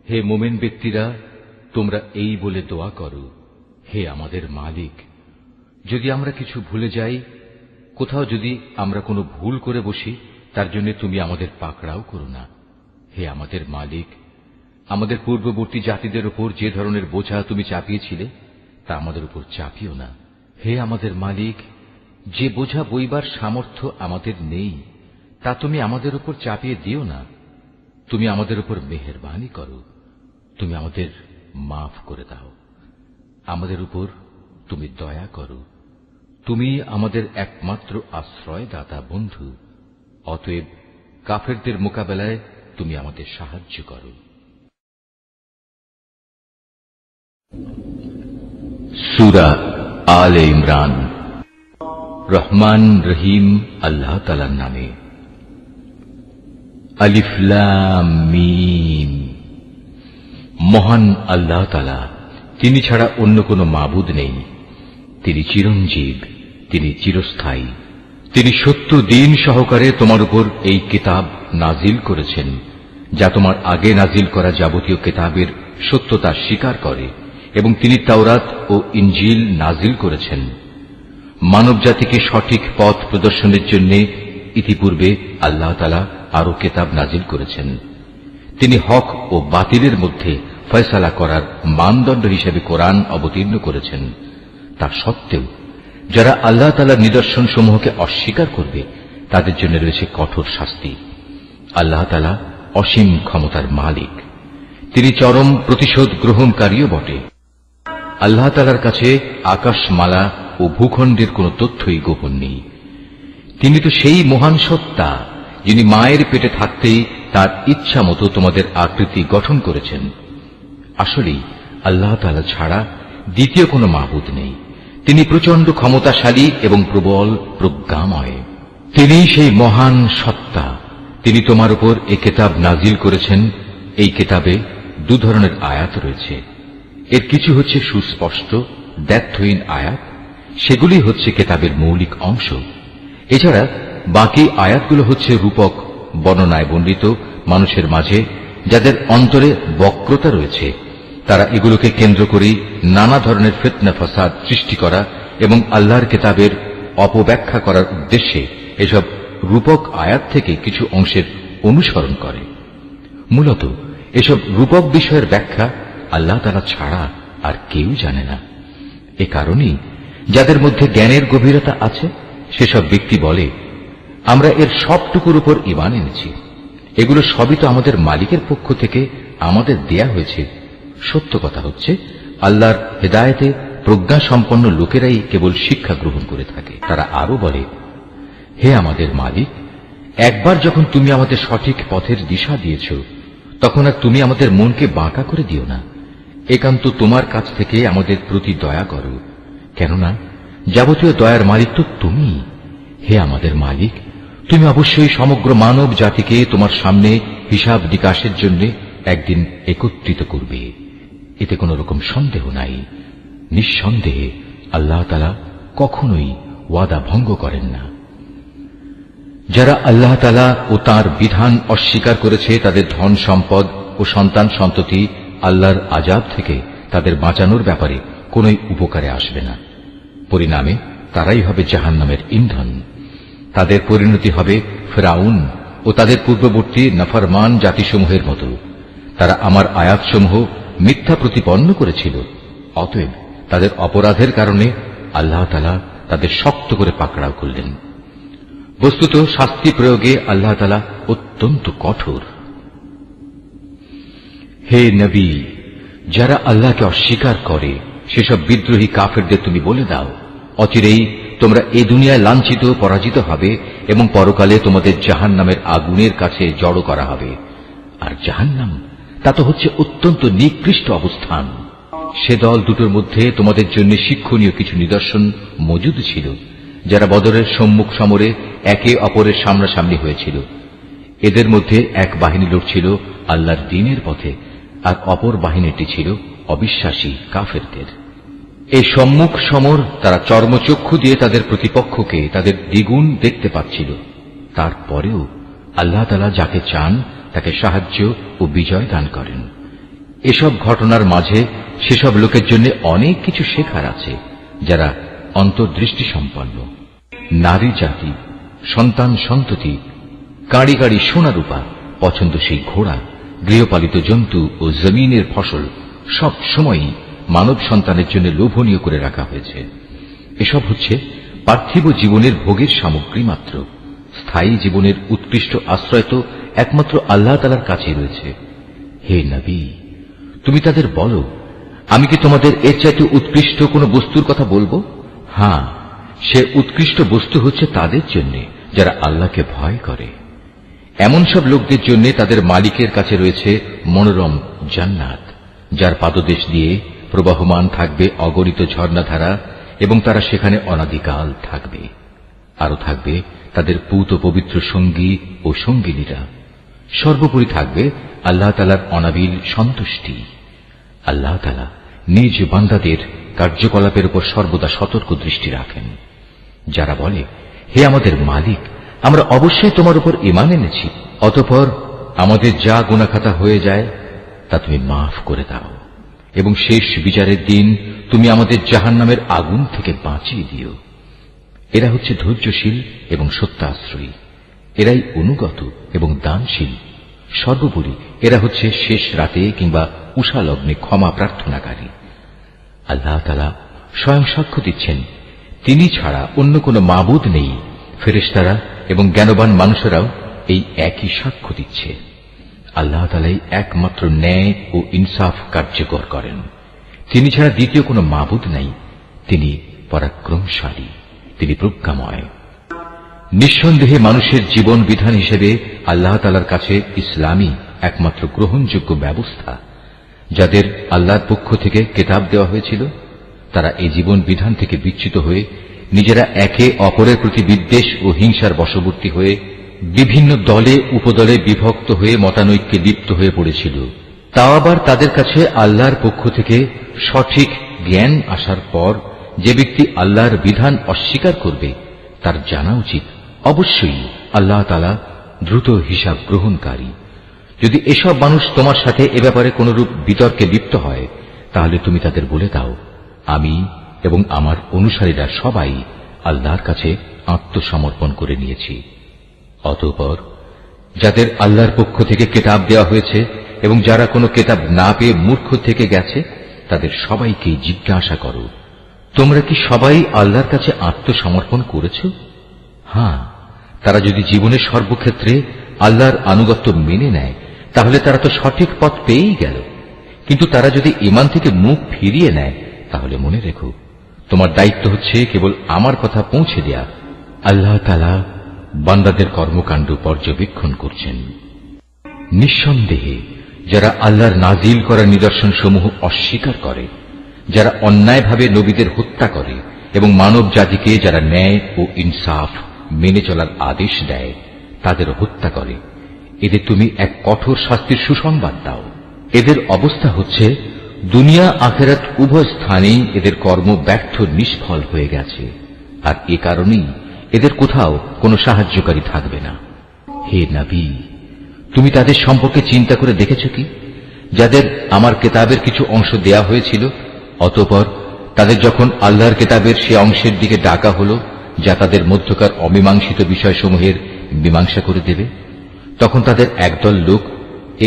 হে মোমেন ব্যক্তিরা, তোমরা এই বলে দোয়া করো, হে আমাদের মালিক, যদি আমরা কিছু ভুলে যাই, কোথাও যদি আমরা কোনো ভুল করে বসি, তার জন্য তুমি আমাদের পাকড়াও করো না। হে আমাদের মালিক, আমাদের পূর্ববর্তী জাতিদের উপর যে ধরনের বোঝা তুমি চাপিয়েছিলে তা আমাদের উপর চাপিও না। হে আমাদের মালিক, যে বোঝা বইবার সামর্থ্য আমাদের নেই তা তুমি আমাদের উপর চাপিয়ে দিও না। তুমি আমাদের উপর মেহেরবানি করো, তুমি আমাদের মাফ করে দাও, আমাদের উপর তুমি দয়া করো। তুমি আমাদের একমাত্র আশ্রয়দাতা বন্ধু। অতএব কাফেরদের মোকাবেলায় তুমি আমাদের সাহায্য করো। সূরা আলে ইমরান। রহমান রহিম আল্লাহ তাআলার নামে। আলিফ লাম মিম। মহান আল্লাহ তাআলা, তিনি ছাড়া অন্য কোনো মাবুদ নেই। তিনি চিরঞ্জীব, তিনি চিরস্থায়ী। তিনি সত্য দিন সহকারে তোমার উপর এই কিতাব নাজিল করেছেন, যা তোমার আগে নাজিল করা যাবতীয় কিতাবের সত্যতা স্বীকার করে, এবং তিনি তাওরাত ও ইনজিল নাজিল করেছেন মানব জাতিকে সঠিক পথ প্রদর্শনের জন্য। ইতিপূর্বে আল্লাহ তাআলা আরো কিতাব নাজিল করেছেন। তিনি হক ও বাতিলের মধ্যে ফয়সালা করার মানদণ্ড হিসেবে কোরআন অবতীর্ণ করেছেন। তা সত্ত্বেও যারা আল্লাহ তাআলার নিদর্শন সমূহকে অস্বীকার করবে তাদের জন্য রয়েছে কঠোর শাস্তি। আল্লাহ তাআলা অসীম ক্ষমতার মালিক, তিনি চরম প্রতিশোধ গ্রহণকারীও বটে। আল্লাহ তাআলার কাছে আকাশমালা ও ভূখণ্ডের কোন তথ্যই গোপন নেই। তিনি তো সেই মহান সত্তা যিনি মায়ের পেটে থাকতেই তার ইচ্ছা মতো তোমাদের আকৃতি গঠন করেছেন। আসলেই আল্লাহ তাআলা ছাড়া দ্বিতীয় কোনো মাবুদ নেই। তিনি প্রচন্ড ক্ষমতাশালী এবং প্রবল প্রজ্ঞাময়। তিনি সেই মহান সত্তা। তিনি তোমার উপর এই কিতাব নাজিল করেছেন। এই কিতাবে দু ধরনের আয়াত রয়েছে। এর কিছু হচ্ছে সুস্পষ্ট দ্ব্যর্থহীন আয়াত, সেগুলি হচ্ছে কিতাবের মৌলিক অংশ। এছাড়া বাকি আয়াতগুলো হচ্ছে রূপক বর্ণনায় বর্ণিত মানুষের মাঝে যাদের অন্তরে বক্রতা রয়েছে। তারা এগুলোকে কেন্দ্র করেই নানা ধরনের ফিতনা ফাসাদ সৃষ্টি করা এবং আল্লাহর কিতাবের অপব্যাখ্যা করার উদ্দেশ্যে এসব রূপক আয়াত থেকে কিছু অংশের অনুসরণ করে। মূলত এসব রূপক বিষয়ের ব্যাখ্যা আল্লাহ তাআলা ছাড়া আর কেউ জানে না। এ কারণেই যাদের মধ্যে জ্ঞানের গভীরতা আছে সেসব ব্যক্তি বলে, আমরা এর সবটুকুর উপর ঈমান এনেছি। এগুলো সবই তো আমাদের মালিকের পক্ষ থেকে আমাদের দেয়া হয়েছে। সত্য কথা হচ্ছে, আল্লাহর হেদায়েতে প্রজ্ঞা সম্পন্ন লোকেরাই কেবল শিক্ষা গ্রহণ করে থাকে। তারা আরো বলে, হে আমাদের মালিক, একবার যখন তুমি আমাদের সঠিক পথের দিশা দিয়েছ, তখন আর তুমি আমাদের মনকে বাঁকা করে দিও না। একান্ত তোমার কাছ থেকে আমাদের প্রতি দয়া করো, কেননা যাবতীয় দয়ার মালিক তো তুমি। হে আমাদের মালিক, তুমি অবশ্যই সমগ্র মানব জাতিকে তোমার সামনে হিসাব নিকাশের জন্য একদিন একত্রিত করবে, এতে কোন রকম সন্দেহ নাই। নিঃসন্দেহে আল্লাহ তাআলা কখনোই ওয়াদা ভঙ্গ করেন না। যারা আল্লাহ তাআলা ও তাঁর বিধান অস্বীকার করেছে তাদের ধন সম্পদ ও সন্তান সন্ততি আল্লাহর আযাব থেকে তাদের বাঁচানোর ব্যাপারে কোনই উপকারে আসবে না। পরিণামে তারাই হবে জাহান্নামের ইন্ধন। তাদের পরিণতি হবে ফিরআউন ও তাদের পূর্ববর্তী নাফরমান জাতিসমূহের মতো। তারা আমার আয়াতসমূহ মিথ্যা প্রতিপন্ন করেছিল। অতএব তাদের অপরাধের কারণে আল্লাহ তাআলা তাদের শক্ত করে পাকড়াও করলেন। বস্তুত শাস্তি প্রয়োগে আল্লাহ তাআলা অত্যন্ত কঠোর। হে নবী, যারা আল্লাহকে অস্বীকার করে সেসব বিদ্রোহী কাফেরদের তুমি বলে দাও, অচিরেই তোমরা এই দুনিয়ায় লাঞ্ছিত পরাজিত হবে এবং পরকালে তোমাদের জাহান্নামের আগুনের কাছে জড়ো করা হবে। আর জাহান্নাম তা তো হচ্ছে অত্যন্ত নিকৃষ্ট অবস্থান। সে দল দুটোর মধ্যে তোমাদের জন্য শিক্ষণীয় কিছু নিদর্শন মজুদ ছিল। যারা বদরের সম্মুখ সমরে একে অপরের সামনাসামনি হয়েছিল। এদের মধ্যে এক বাহিনী লড়ছিল আল্লাহর দ্বীনের পথে, আর অপর বাহিনীটি ছিল অবিশ্বাসী কাফেরদের। এই সম্মুখ সমর তারা চর্মচক্ষু দিয়ে তাদের প্রতিপক্ষকে তাদের দ্বিগুণ দেখতে পাচ্ছিল। তারপরেও আল্লাহ তাআলা যাকে চান তাকে সাহায্য ও বিজয় দান করেন। এসব ঘটনার মাঝে সেসব লোকের জন্য অনেক কিছু শেখার আছে যারা অন্তর্দৃষ্টি সম্পন্ন। নারী জাতি, সন্তান সন্ততি, কাঁড়ি কাঁড়ি সোনা রূপা, পছন্দসই ঘোড়া, গৃহপালিত জন্তু ও জমিনের ফসল সব সময়ই মানব সন্তানের জন্য লোভনীয় করে রাখা হয়েছে। এসব হচ্ছে পার্থিব জীবনের ভোগের সামগ্রী মাত্র। স্থায়ী জীবনের উৎকৃষ্ট আশ্রয় তো একমাত্র আল্লাহ তাআলার কাছে রয়েছে। হে নবী, তুমি তাদের বলো, আমি কি তোমাদের এর চাইতে উৎকৃষ্ট কোন বস্তুর কথা বলবো? হ্যাঁ, সে উৎকৃষ্ট বস্তু হচ্ছে তাদের জন্য যারা আল্লাহকে ভয় করে। এমন সব লোকদের জন্য তাদের মালিকের কাছে রয়েছে মনোরম জান্নাত, যার পাদদেশ দিয়ে প্রবাহমান থাকবে অগণিত ঝর্ণাধারা, এবং তারা সেখানে অনাদিকাল থাকবে। আরো থাকবে তাদের পূত পবিত্র সঙ্গী ও সঙ্গিনীরা। সর্বোপরি থাকবে আল্লাহ তাআলার অনাবিল সন্তুষ্টি। আল্লাহ তাআলা নিজ বান্দাদের কার্যকলাপের উপর সর্বদা সতর্ক দৃষ্টি রাখেন। যারা বলে, হে আমাদের মালিক, আমরা অবশ্যই তোমার উপর ঈমান এনেছি, অতঃপর আমাদের যা গুনাহখাতা হয়ে যায় তা তুমি মাফ করে দাও, এবং শেষ বিচারের দিন তুমি আমাদের জাহান্নামের আগুন থেকে বাঁচিয়ে দিও। এরা হচ্ছে ধৈর্যশীল এবং সত্যাশ্রয়ী। এরাই অনুগত এবং দানশীল। সর্বোপরি এরা হচ্ছে শেষ রাতে কিংবা উষা লগ্নে ক্ষমা প্রার্থনাকারী। আল্লাহ তাআলা স্বয়ং সাক্ষ্য দিচ্ছেন, তিনি ছাড়া অন্য কোন মাবুদ নেই। ফেরেশতারা এবং জ্ঞানবান মানুষেরাও এই একই সাক্ষ্য দিচ্ছে। আল্লাহ তাআলাই একমাত্র ন্যায় ও ইনসাফ কার্যকর করেন। তিনি ছাড়া দ্বিতীয় কোন মাবুদ নাই। তিনি পরাক্রমশালী, তিনি প্রজ্ঞাময়। নিঃসন্দেহে মানুষের জীবন বিধান হিসেবে আল্লাহ তাআলার কাছে ইসলামই একমাত্র গ্রহণযোগ্য ব্যবস্থা। যাদের আল্লাহর পক্ষ থেকে কিতাব দেওয়া হয়েছিল, তারা এই জীবন বিধান থেকে বিচ্যুত হয়ে নিজেরা একে অপরের প্রতি বিদ্বেষ ও হিংসার বশবর্তী হয়ে বিভিন্ন দলে উপদলে বিভক্ত হয়ে মতানৈক্যে লিপ্ত হয়ে পড়েছিল। তাও আবার তাদের কাছে আল্লাহর পক্ষ থেকে সঠিক জ্ঞান আসার পর যে ব্যক্তি আল্লাহর বিধান অস্বীকার করবে তার জানা উচিত অবশ্যই আল্লাহ তাআলা দ্রুত হিসাব গ্রহণকারী। যদি এসব মানুষ তোমার সাথে এ ব্যাপারে কোনরূপ বিতর্কে লিপ্ত হয়, তাহলে তুমি তাদের বলে দাও, আমি এবং আমার অনুসারীরা সবাই আল্লাহর কাছে আত্মসমর্পণ করে নিয়েছি। অতঃপর যাদের আল্লাহর পক্ষ থেকে কিতাব দেওয়া হয়েছে এবং যারা কোনো কিতাব না পেয়ে মূর্খ থেকে গেছে, তাদের সবাইকে জিজ্ঞাসা করো, তোমরা কি সবাই আল্লাহর কাছে আত্মসমর্পণ করেছ? হ্যাঁ, তারা যদি জীবনের সর্বক্ষেত্রে আল্লাহর আনুগত্য মেনে নেয়, তাহলে তারা তো সঠিক পথ পেয়েই গেল। কিন্তু তারা যদি ঈমান থেকে মুখ ফিরিয়ে নেয়, তাহলে মনে রেখো, তোমার দায়িত্ব হচ্ছে কেবল আমার কথা পৌঁছে দেয়া। আল্লাহ তাআলা বান্দাদের কর্মকাণ্ড পর্যবেক্ষণ করছেন। নিঃসন্দেহে যারা আল্লাহর নাজিল করা নিদর্শন সমূহ অস্বীকার করে, যারা অন্যায়ভাবে নবীদের হত্যা করে এবং মানব জাতিকে যারা ন্যায় ও ইনসাফ মেনে চলার আদেশ দেয় তাদের হত্যা করে, এদের তুমি এক কঠোর শাস্তির সুসংবাদ দাও। এদের অবস্থা হচ্ছে দুনিয়া আখিরাত উভয় স্থানেই এদের কর্ম ব্যর্থ নিষ্ফল হয়ে গেছে, আর এ কারণেই এদের কোথাও কোনো সাহায্যকারী থাকবে না। হে নবী, তুমি তাদের সম্পর্কে চিন্তা করে দেখেছ কি, যাদের আমার কিতাবের কিছু অংশ দেয়া হয়েছিল, অতঃপর তাদের যখন আল্লাহর কিতাবের সে অংশের দিকে ডাকা হল যা তাদের মধ্যকার অমীমাংসিত বিষয়সমূহের মীমাংসা করে দেবে, তখন তাদের একদল লোক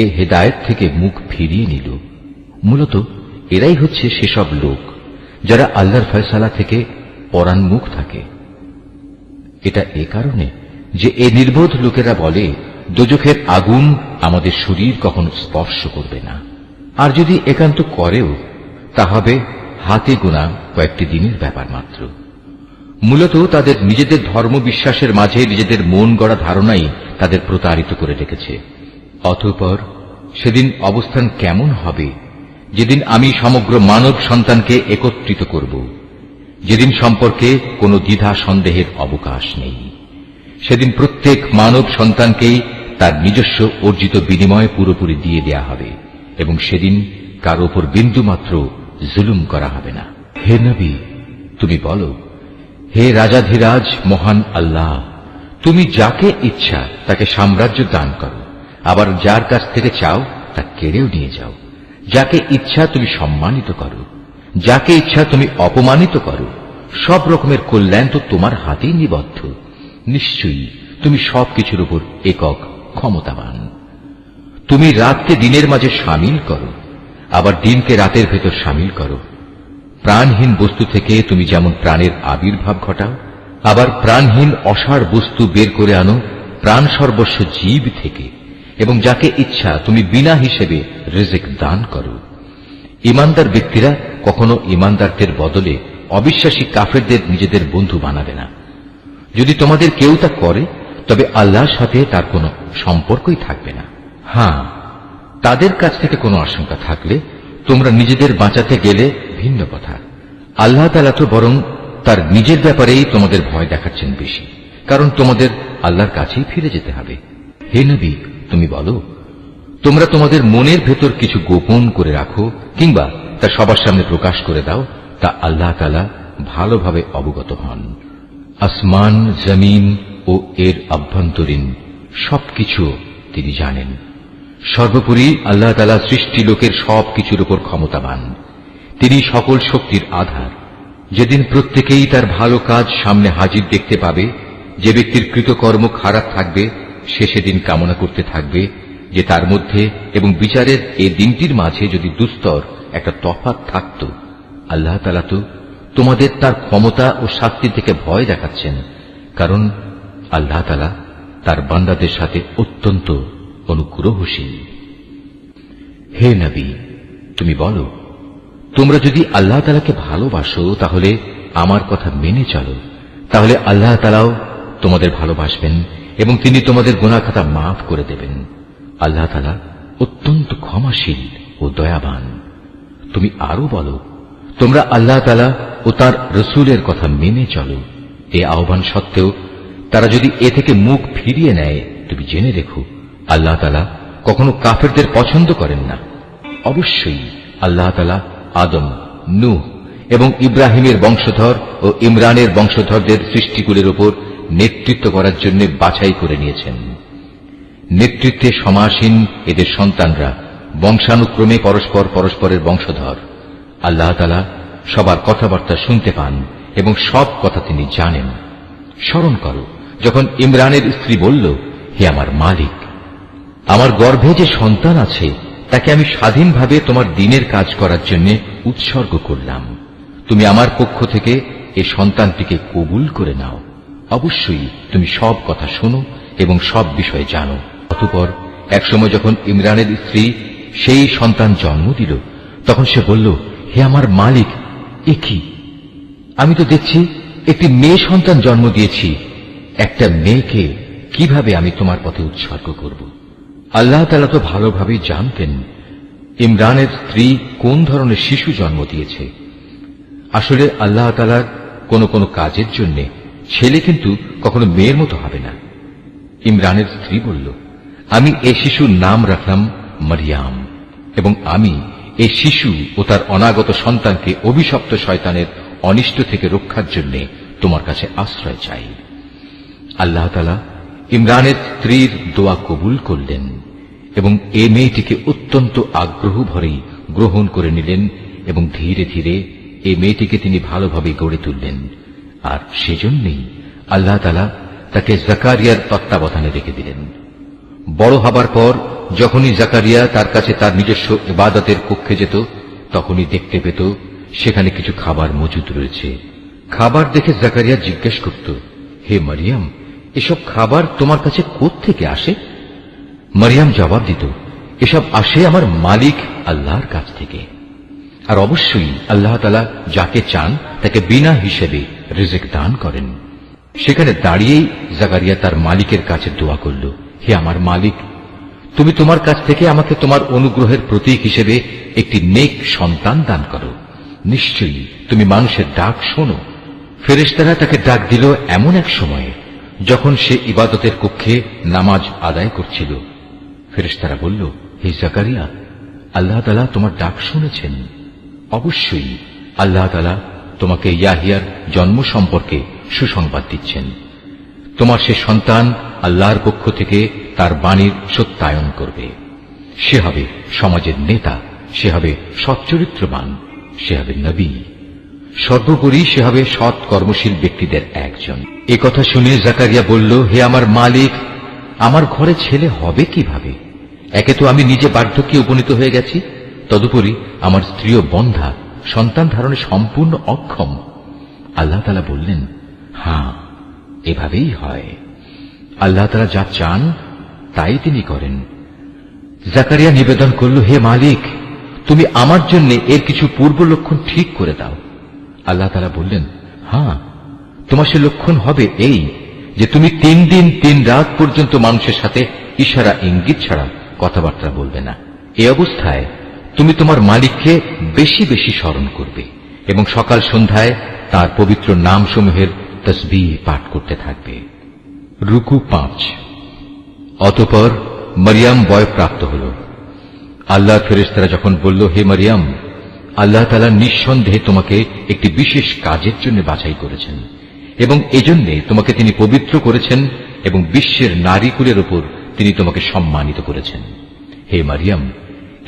এ হেদায়েত থেকে মুখ ফিরিয়ে নিল। মূলত এরাই হচ্ছে সেসব লোক যারা আল্লাহর ফয়সালা থেকে পরান্মুখ থাকে। এটা এ কারণে যে এ নির্বোধ লোকেরা বলে, দোজখের আগুন আমাদের শরীর কখনো স্পর্শ করবে না, আর যদি একান্ত করেও তা হবে হাতে গোনা কয়েকটি দিনের ব্যাপার মাত্র। মূলত তাদের নিজেদের ধর্ম বিশ্বাসের মাঝে নিজেদের মন গড়া ধারণাই তাদের প্রতারিত করে রেখেছে। অতঃপর সেদিন অবস্থান কেমন হবে, যেদিন আমি সমগ্র মানব সন্তানকে একত্রিত করব। যেদিন সম্পর্কে কোনো দ্বিধা সন্দেহের অবকাশ নেই। সেদিন প্রত্যেক মানব সন্তানকেই তার নিজস্ব অর্জিত বিনিময় পুরোপুরি দিয়ে দেয়া হবে এবং সেদিন কারো উপর বিন্দুমাত্র জুলুম করা হবে না। হে নবী, তুমি বলো, হে রাজাধিরাজ মহান আল্লাহ, তুমি যাকে ইচ্ছা তাকে সাম্রাজ্য দান করো, আবার যার কাছ থেকে চাও তা কেড়েও নিয়ে যাও। যাকে ইচ্ছা তুমি সম্মানিত করো, যাকে ইচ্ছা তুমি অপমানিত করো। সব রকমের কল্যাণ তো তোমার হাতেই নিবদ্ধ। নিশ্চয়ই তুমি সবকিছুর উপর একক ক্ষমতাবান। তুমি রাতকে দিনের মাঝে সামিল করো, আবার দিনকে রাতের ভেতর সামিল করো। প্রাণহীন বস্তু থেকে তুমি যেমন প্রাণের আবির্ভাব ঘটাও, আবার প্রাণহীন অসাড় বস্তু বের করে আনো প্রাণ সর্বস্ব জীব থেকে, এবং যাকে ইচ্ছা তুমি বিনা হিসেবে রিজিক দান করো। ইমানদার ব্যক্তিরা কখনো ইমানদারদের বদলে অবিশ্বাসী কাফেরদের নিজেদের বন্ধু বানাবে না। যদি তোমাদের কেউ তা করে, তবে আল্লাহর সাথে তার কোনো সম্পর্কই থাকবে না। হ্যাঁ, তাদের কাছ থেকে কোনো আশঙ্কা থাকলে তোমরা নিজেদের বাঁচাতে গেলে ভিন্ন কথা। আল্লাহ তাআলা তো বরং তার নিজের ব্যাপারেই তোমাদের ভয় দেখাচ্ছেন বেশি, কারণ তোমাদের আল্লাহর কাছেই ফিরে যেতে হবে। হে নবী, তুমি বলো, তোমরা তোমাদের মনের ভেতর কিছু গোপন করে রাখো কিংবা তা সবার সামনে প্রকাশ করে দাও, তা আল্লাহ তাআলা ভালোভাবে অবগত হন। আসমান, জমিন ও এর আভ্যন্তরীণ সবকিছু তিনি জানেন। সর্বোপরি আল্লাহ তাআলা সৃষ্টি লোকের সবকিছুর উপর ক্ষমতাবান। তিনি সকল শক্তির আধার। যেদিন প্রত্যেকেই তার ভালো কাজ সামনে হাজির দেখতে পাবে, যে ব্যক্তির কৃতকর্ম খারাপ থাকবে সে সেদিন কামনা করতে থাকবে যে তার মধ্যে এবং বিচারের এই দিনটির মাঝে যদি দুস্তর একটা তফাৎ থাকত। আল্লাহ তাআলা তো তোমাদের তার ক্ষমতা ও শাস্তি থেকে ভয় দেখাচ্ছেন, কারণ আল্লাহ তাআলা তার বান্দাদের সাথে অত্যন্ত অনুগ্রহশীল। হে নবী, তুমি বলো, তোমরা যদি আল্লাহ তাআলাকে ভালোবাসো তাহলে আমার কথা মেনে চলো, তাহলে আল্লাহ তাআলাও তোমাদের ভালোবাসবেন এবং তিনি তোমাদের গুনাহ খাতা মাফ করে দেবেন। আল্লাহ তাআলা অত্যন্ত ক্ষমাশীল ও দয়াবান। তুমি আরো বলো, তোমরা আল্লাহ তাআলা ও তার রাসূলের কথা মেনে চলো। এই আহ্বান সত্ত্বেও তারা যদি এ থেকে মুখ ফিরিয়ে নেয়, তুমি জেনে রেখো আল্লাহ তাআলা কখনো কাফেরদের পছন্দ করেন না। অবশ্যই আল্লাহ তাআলা আদম, নূহ এবং ইব্রাহিমের বংশধর ও ইমরানের বংশধরদের সৃষ্টিকুলের উপর নেতৃত্ব করার জন্য বাছাই করে নিয়েছেন। নেতৃত্বে সমাসীন এদের সন্তানরা বংশানুক্রমে পরস্পর পরস্পরের বংশধর। আল্লাহ তাআলা সবার কথাবার্তা শুনতে পান এবং সব কথা তিনি জানেন। স্মরণ করো, যখন ইমরানের স্ত্রী বলল, হে আমার মালিক, আমার গর্ভে যে সন্তান আছে তাকে আমি স্বাধীনভাবে তোমার দ্বীনের কাজ করার জন্য উৎসর্গ করলাম। তুমি আমার পক্ষ থেকে এই সন্তানটিকে কবুল করে নাও। অবশ্যই তুমি সব কথা শোনো এবং সব বিষয়ে জানো। অতঃপর একসময় যখন ইমরানের স্ত্রী সেই সন্তান জন্ম দিল, তখন সে বলল, হে আমার মালিক, এ কি? আমি তো দেখছি একটি মেয়ে সন্তান জন্ম দিয়েছি। একটা মেয়েকে কিভাবে আমি তোমার পথে উৎসর্গ করব? আল্লাহ তাআলা তো ভালোভাবেই জানতেন ইমরানের স্ত্রী কোন ধরনের শিশু জন্ম দিয়েছে। আসলে আল্লাহ তাআলার কোন কোন কাজের জন্য ছেলে কিন্তু কখনো মেয়ের মতো হবে না। ইমরানের স্ত্রী বলল, আমি এই শিশুর নাম রাখলাম মারিয়াম, এবং আমি এই শিশু ও তার অনাগত সন্তানকে অভিশপ্ত শয়তানের অনিষ্ট থেকে রক্ষার জন্য তোমার কাছে আশ্রয় চাই। আল্লাহ তাআলা ইমরানের স্ত্রীর দোয়া কবুল করলেন এবং এই মেয়েটিকে অত্যন্ত আগ্রহ ভরেই গ্রহণ করে নিলেন এবং ধীরে ধীরে এই মেয়েটিকে তিনি ভালোভাবে গড়ে তুললেন। আর সেজন্যই আল্লাহ তাআলা তাকে জাকারিয়ার তত্ত্বাবধানে রেখে দিলেন। বড় হবার পর যখনই জাকারিয়া তার কাছে তার নিজস্ব ইবাদতের কক্ষে যেত, তখনই দেখতে পেত সেখানে কিছু খাবার মজুদ রয়েছে। খাবার দেখে জাকারিয়া জিজ্ঞেস করত, হে মারিয়াম, এসব খাবার তোমার কাছে কোত্থেকে আসে? মারিয়াম জবাব দিত, এসব আসে আমার মালিক আল্লাহর কাছ থেকে। আর অবশ্যই আল্লাহ তাআলা যাকে চান তাকে বিনা হিসেবে রিজিক দান করেন। সেখানে দাঁড়িয়েই জাকারিয়া তার মালিকের কাছে দোয়া করল, হে আমার মালিক, তুমি তোমার কাছ থেকে আমাকে তোমার অনুগ্রহের প্রতীক হিসেবে একটি নেক সন্তান দান করো। নিশ্চয়ই তুমি মানুষের ডাক শোনো ফেরেশতারা তাকে ডাক দিল এমন এক সময়ে যখন সে ইবাদতের কক্ষে নামাজ আদায় করছিল। ফেরেশতারা বলল, হে জাকারিয়া, আল্লাহ তাআলা তোমার ডাক শুনেছেন। অবশ্যই আল্লাহ তাআলা তোমাকে ইয়াহিয়ার জন্ম সম্পর্কে সুসংবাদ দিচ্ছেন। তোমার সে সন্তান আল্লাহর পক্ষ থেকে তার বাণীর সত্যায়ন করবে। সে হবে সমাজের নেতা, সে হবে সচ্চরিত্রবান, সে হবে নবী, সর্বোপরি সে হবে সৎ কর্মশীল ব্যক্তিদের একজন। এ কথা শুনে জাকারিয়া বলল, হে আমার মালিক, আমার ঘরে ছেলে হবে কিভাবে? একে তো আমি নিজে বার্ধক্যে উপনীত হয়ে গেছি, তদুপরি আমার স্ত্রীও বন্ধা, সন্তান ধারণে সম্পূর্ণ অক্ষম। আল্লাহ তাআলা বললেন, হ্যাঁ, এভাবেই হয়। আল্লাহ তাআলা যা চান তাই তিনি করেন। জাকারিয়া নিবেদন করল, হে মালিক, তুমি আমার জন্য এর কিছু পূর্ব লক্ষণ ঠিক করে দাও। আল্লাহ তাআলা বললেন, হ্যাঁ, তোমার সে লক্ষণ হবে এই যে তুমি 3 দিন 3 রাত পর্যন্ত মানুষের সাথে ইশারা ইঙ্গিত ছাড়া কথাবার্তা বলবে না। এই অবস্থায় তুমি তোমার মালিককে বেশি বেশি স্মরণ করবে এবং সকাল সন্ধ্যায় তার পবিত্র নামসমূহের তসবিহ পাঠ করতে থাকবে। রুকু 5। অতঃপর মরিয়ম বয়প্রাপ্ত হল। আল্লাহর ফেরেশতারা যখন বলল, হে মরিয়ম, আল্লাহ তাআলা নিঃসন্দেহে তোমাকে একটি বিশেষ কাজের জন্য বাছাই করেছেন এবং এজন্য তোমাকে তিনি পবিত্র করেছেন এবং বিশ্বের নারীকুলের উপর তিনি তোমাকে সম্মানিত করেছেন। হে মরিয়ম,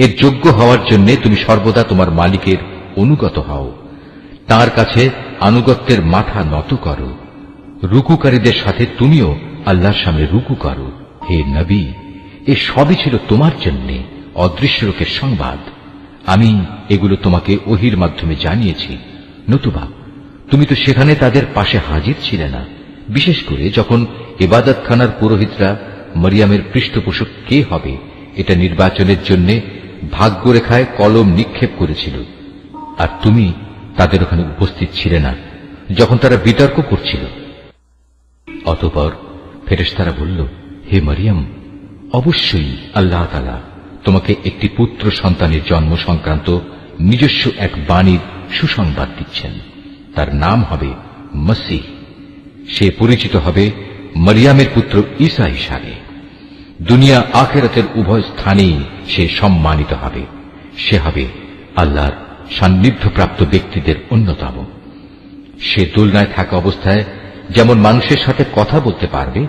এর যোগ্য হওয়ার জন্য তুমি সর্বদা তোমার মালিকের অনুগত হও, তার কাছে আনুগত্যের মাথা নত করো। রুকুকারীদের সাথে তুমিও আল্লাহর সামনে রুকু করো। হে নবী, এ সবই ছিল তোমার জন্য অদৃশ্য লোকের সংবাদ। আমি এগুলো তোমাকে ওহীর মাধ্যমে জানিয়েছি, নতুবা তুমি তো সেখানে তাদের পাশে হাজির ছিলে না, বিশেষ করে যখন ইবাদতখানার পুরোহিতরা মরিয়মের পৃষ্ঠপোষক কে হবে এটা নির্বাচনের জন্য ভাগ্যরেখায় কলম নিক্ষেপ করেছিল, আর তুমি তাদের ওখানে উপস্থিত ছিলে না যখন তারা বিতর্ক করছিল। অতঃপর ফেরেশতারা বলল, হে মরিয়ম, অবশ্যই আল্লাহ তাআলা তোমাকে একটি পুত্র সন্তানের জন্ম সংক্রান্ত নিজস্ব এক বাণীর সুসংবাদ দিচ্ছেন। তার নাম হবে মসীহ। সে পরিচিত হবে মরিয়মের পুত্র ঈসা হিসাবে। দুনিয়া আখিরাতের উভয় স্থানেই সে সম্মানিত হবে। সে হবে আল্লাহর সান্নিধ্যপ্রাপ্ত ব্যক্তিদের অন্যতম। সে দোলনায় থাকা অবস্থায় যেমন মানুষের সাথে কথা বলতে পারবে,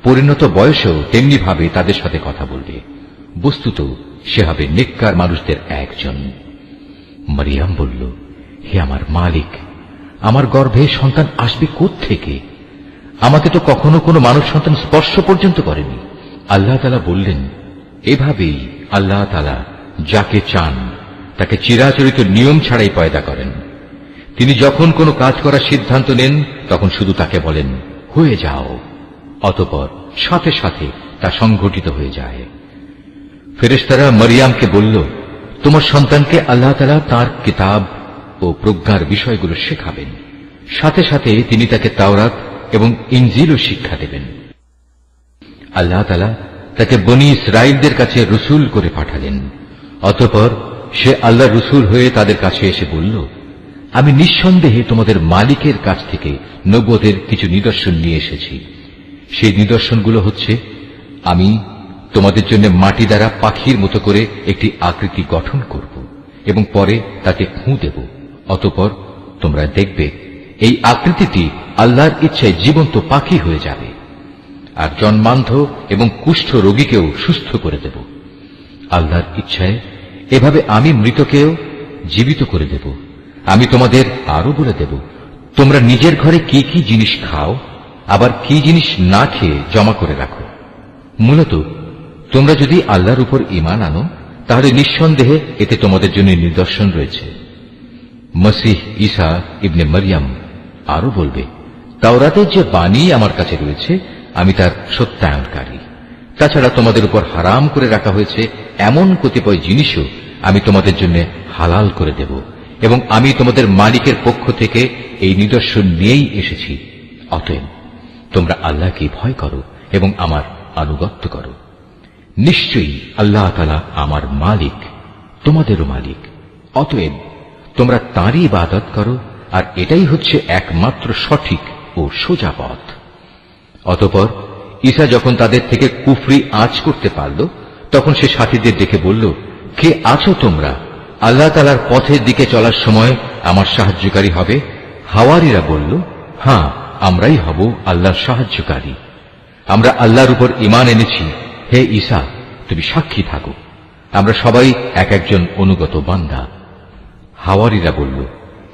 পরিণত বয়সেও তেমনি ভাবে তাদের সাথে কথা বলবে। বস্তুত সে হবে নেককার মানুষদের একজন। মরিয়ম বলল, হে আমার মালিক, আমার গর্ভে সন্তান আসবে কোত্থেকে? আমাকে তো কখনো কোনো মানব সন্তান স্পর্শ পর্যন্ত করেনি। আল্লাহ তাআলা বললেন, এভাবেই আল্লাহ তাআলা যাকে চান তাকে চিরাচরিত নিয়ম ছাড়াই পয়দা করেন। তিনি যখন কোনো কাজ করার সিদ্ধান্ত নেন তখন শুধু তাকে বলেন, হয়ে যাও, অতঃপর সাথে সাথে তা সংঘটিত হয়ে যায়। ফেরেশতারা মরিয়মকে বলল, তোমার সন্তানকে আল্লাহ তাআলা তাঁর কিতাব ও প্রজ্ঞার বিষয়গুলো শেখাবেন, সাথে সাথে তিনি তাকে তাওরাত এবং ইনজিলও শিক্ষা দেবেন। আল্লাহ তাআলা তাকে বনী ইসরাঈলদের কাছে রসুল করে পাঠালেন। অতঃপর সে আল্লাহর রসুল হয়ে তাদের কাছে এসে বলল, আমি নিঃসন্দেহে তোমাদের মালিকের কাছ থেকে নবুয়তের কিছু নিদর্শন নিয়ে এসেছি। সেই নিদর্শনগুলো হচ্ছে, আমি তোমাদের জন্য মাটি দ্বারা পাখির মতো করে একটি আকৃতি গঠন করব এবং পরে তাতে ফুঁ দেব। অতঃপর তোমরা দেখবে এই আকৃতিটি আল্লাহর ইচ্ছায় জীবন্ত পাখি হয়ে যাবে, আর জন্মান্ধ এবং কুষ্ঠ রোগীকেও সুস্থ করে দেব। আল্লাহর ইচ্ছায় এভাবে আমি মৃতকেও জীবিত করে দেব। আমি তোমাদের আরো বলে দেব, তোমরা নিজের ঘরে কি কি জিনিস খাও, আবার কি জিনিস না খেয়ে জমা করে রাখো। মূলত তোমরা যদি আল্লাহর উপর ঈমান আনো তাহলে নিঃসন্দেহে এতে তোমাদের জন্য নিদর্শন রয়েছে। মসীহ ঈসা ইবনে মরিয়ম আরো বলবে, তাওরাতের যে বাণী আমার কাছে রয়েছে আমি তার সত্যায়নকারী। তাছাড়া তোমাদের উপর হারাম করে রাখা হয়েছে এমন কতিপয় জিনিসও আমি তোমাদের জন্য হালাল করে দেব, এবং আমি তোমাদের মালিকের পক্ষ থেকে এই নিদর্শন নিয়েই এসেছি। অতএব তোমরা আল্লাহকে ভয় করো এবং আমার আনুগত্য করো। নিশ্চয়ই আল্লাহ তাআলা আমার মালিক, তোমাদেরও মালিক। অতএব তোমরা তাঁরই ইবাদত করো আর এটাই হচ্ছে একমাত্র সঠিক ও সোজা পথ। অতঃপর ঈসা যখন তাদের থেকে কুফরি আঁচ করতে পারল, তখন সে সাথীদের ডেকে বলল, কে আছো তোমরা? আল্লাহ তাআলার পথের দিকে চলার সময় আমার সাহায্যকারী হবে? হাওয়ারীরা বলল, হ্যাঁ, আমরাই হব আল্লাহর সাহায্যকারী। আমরা আল্লাহর উপর ঈমান এনেছি। হে ঈসা, তুমি সাক্ষী থাকো, আমরা সবাই এক একজন অনুগত বান্দা। হাওয়ারীরা বলল,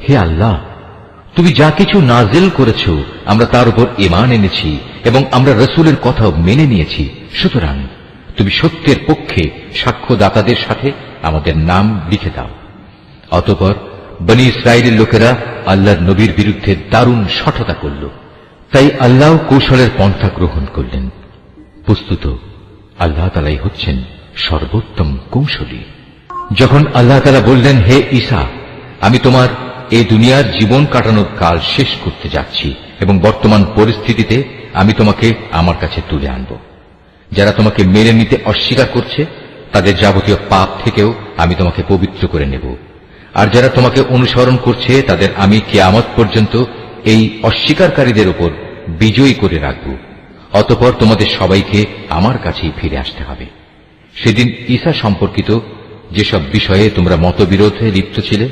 হে আল্লাহ, তুমি যা কিছু নাজিল করেছ আমরা তার উপর ঈমান এনেছি এবং আমরা রাসূলের কথাও মেনে নিয়েছি, সুতরাং তুমি সত্যের পক্ষে সাক্ষ্যদাতাদের সাথে আমাদের নাম লিখে দাও। অতঃপর বনী ইসরায়েলের লোকেরা আল্লাহর নবীর বিরুদ্ধে দারুণ শঠতা করল, তাই আল্লাহ কৌশলের পন্থা গ্রহণ করলেন। বস্তুত আল্লাহ তাআলাই হচ্ছেন সর্বোত্তম কৌশলী। যখন আল্লাহ তাআলা বললেন, হে ঈসা, আমি তোমার এই দুনিয়ার জীবন কাটানোর কাল শেষ করতে যাচ্ছি এবং বর্তমান পরিস্থিতিতে আমি তোমাকে আমার কাছে তুলে আনব। যারা তোমাকে মেনে নিতে অস্বীকার করছে তাদের যাবতীয় পাপ থেকেও আমি তোমাকে পবিত্র করে নেব, আর যারা তোমাকে অনুসরণ করছে তাদের আমি কিয়ামত পর্যন্ত এই অস্বীকারীদের উপর বিজয়ী করে রাখব। অতঃপর তোমাদের সবাইকে আমার কাছেই ফিরে আসতে হবে। সেদিন ঈসা সম্পর্কিত যেসব বিষয়ে তোমরা মতবিরোধে লিপ্ত ছিলে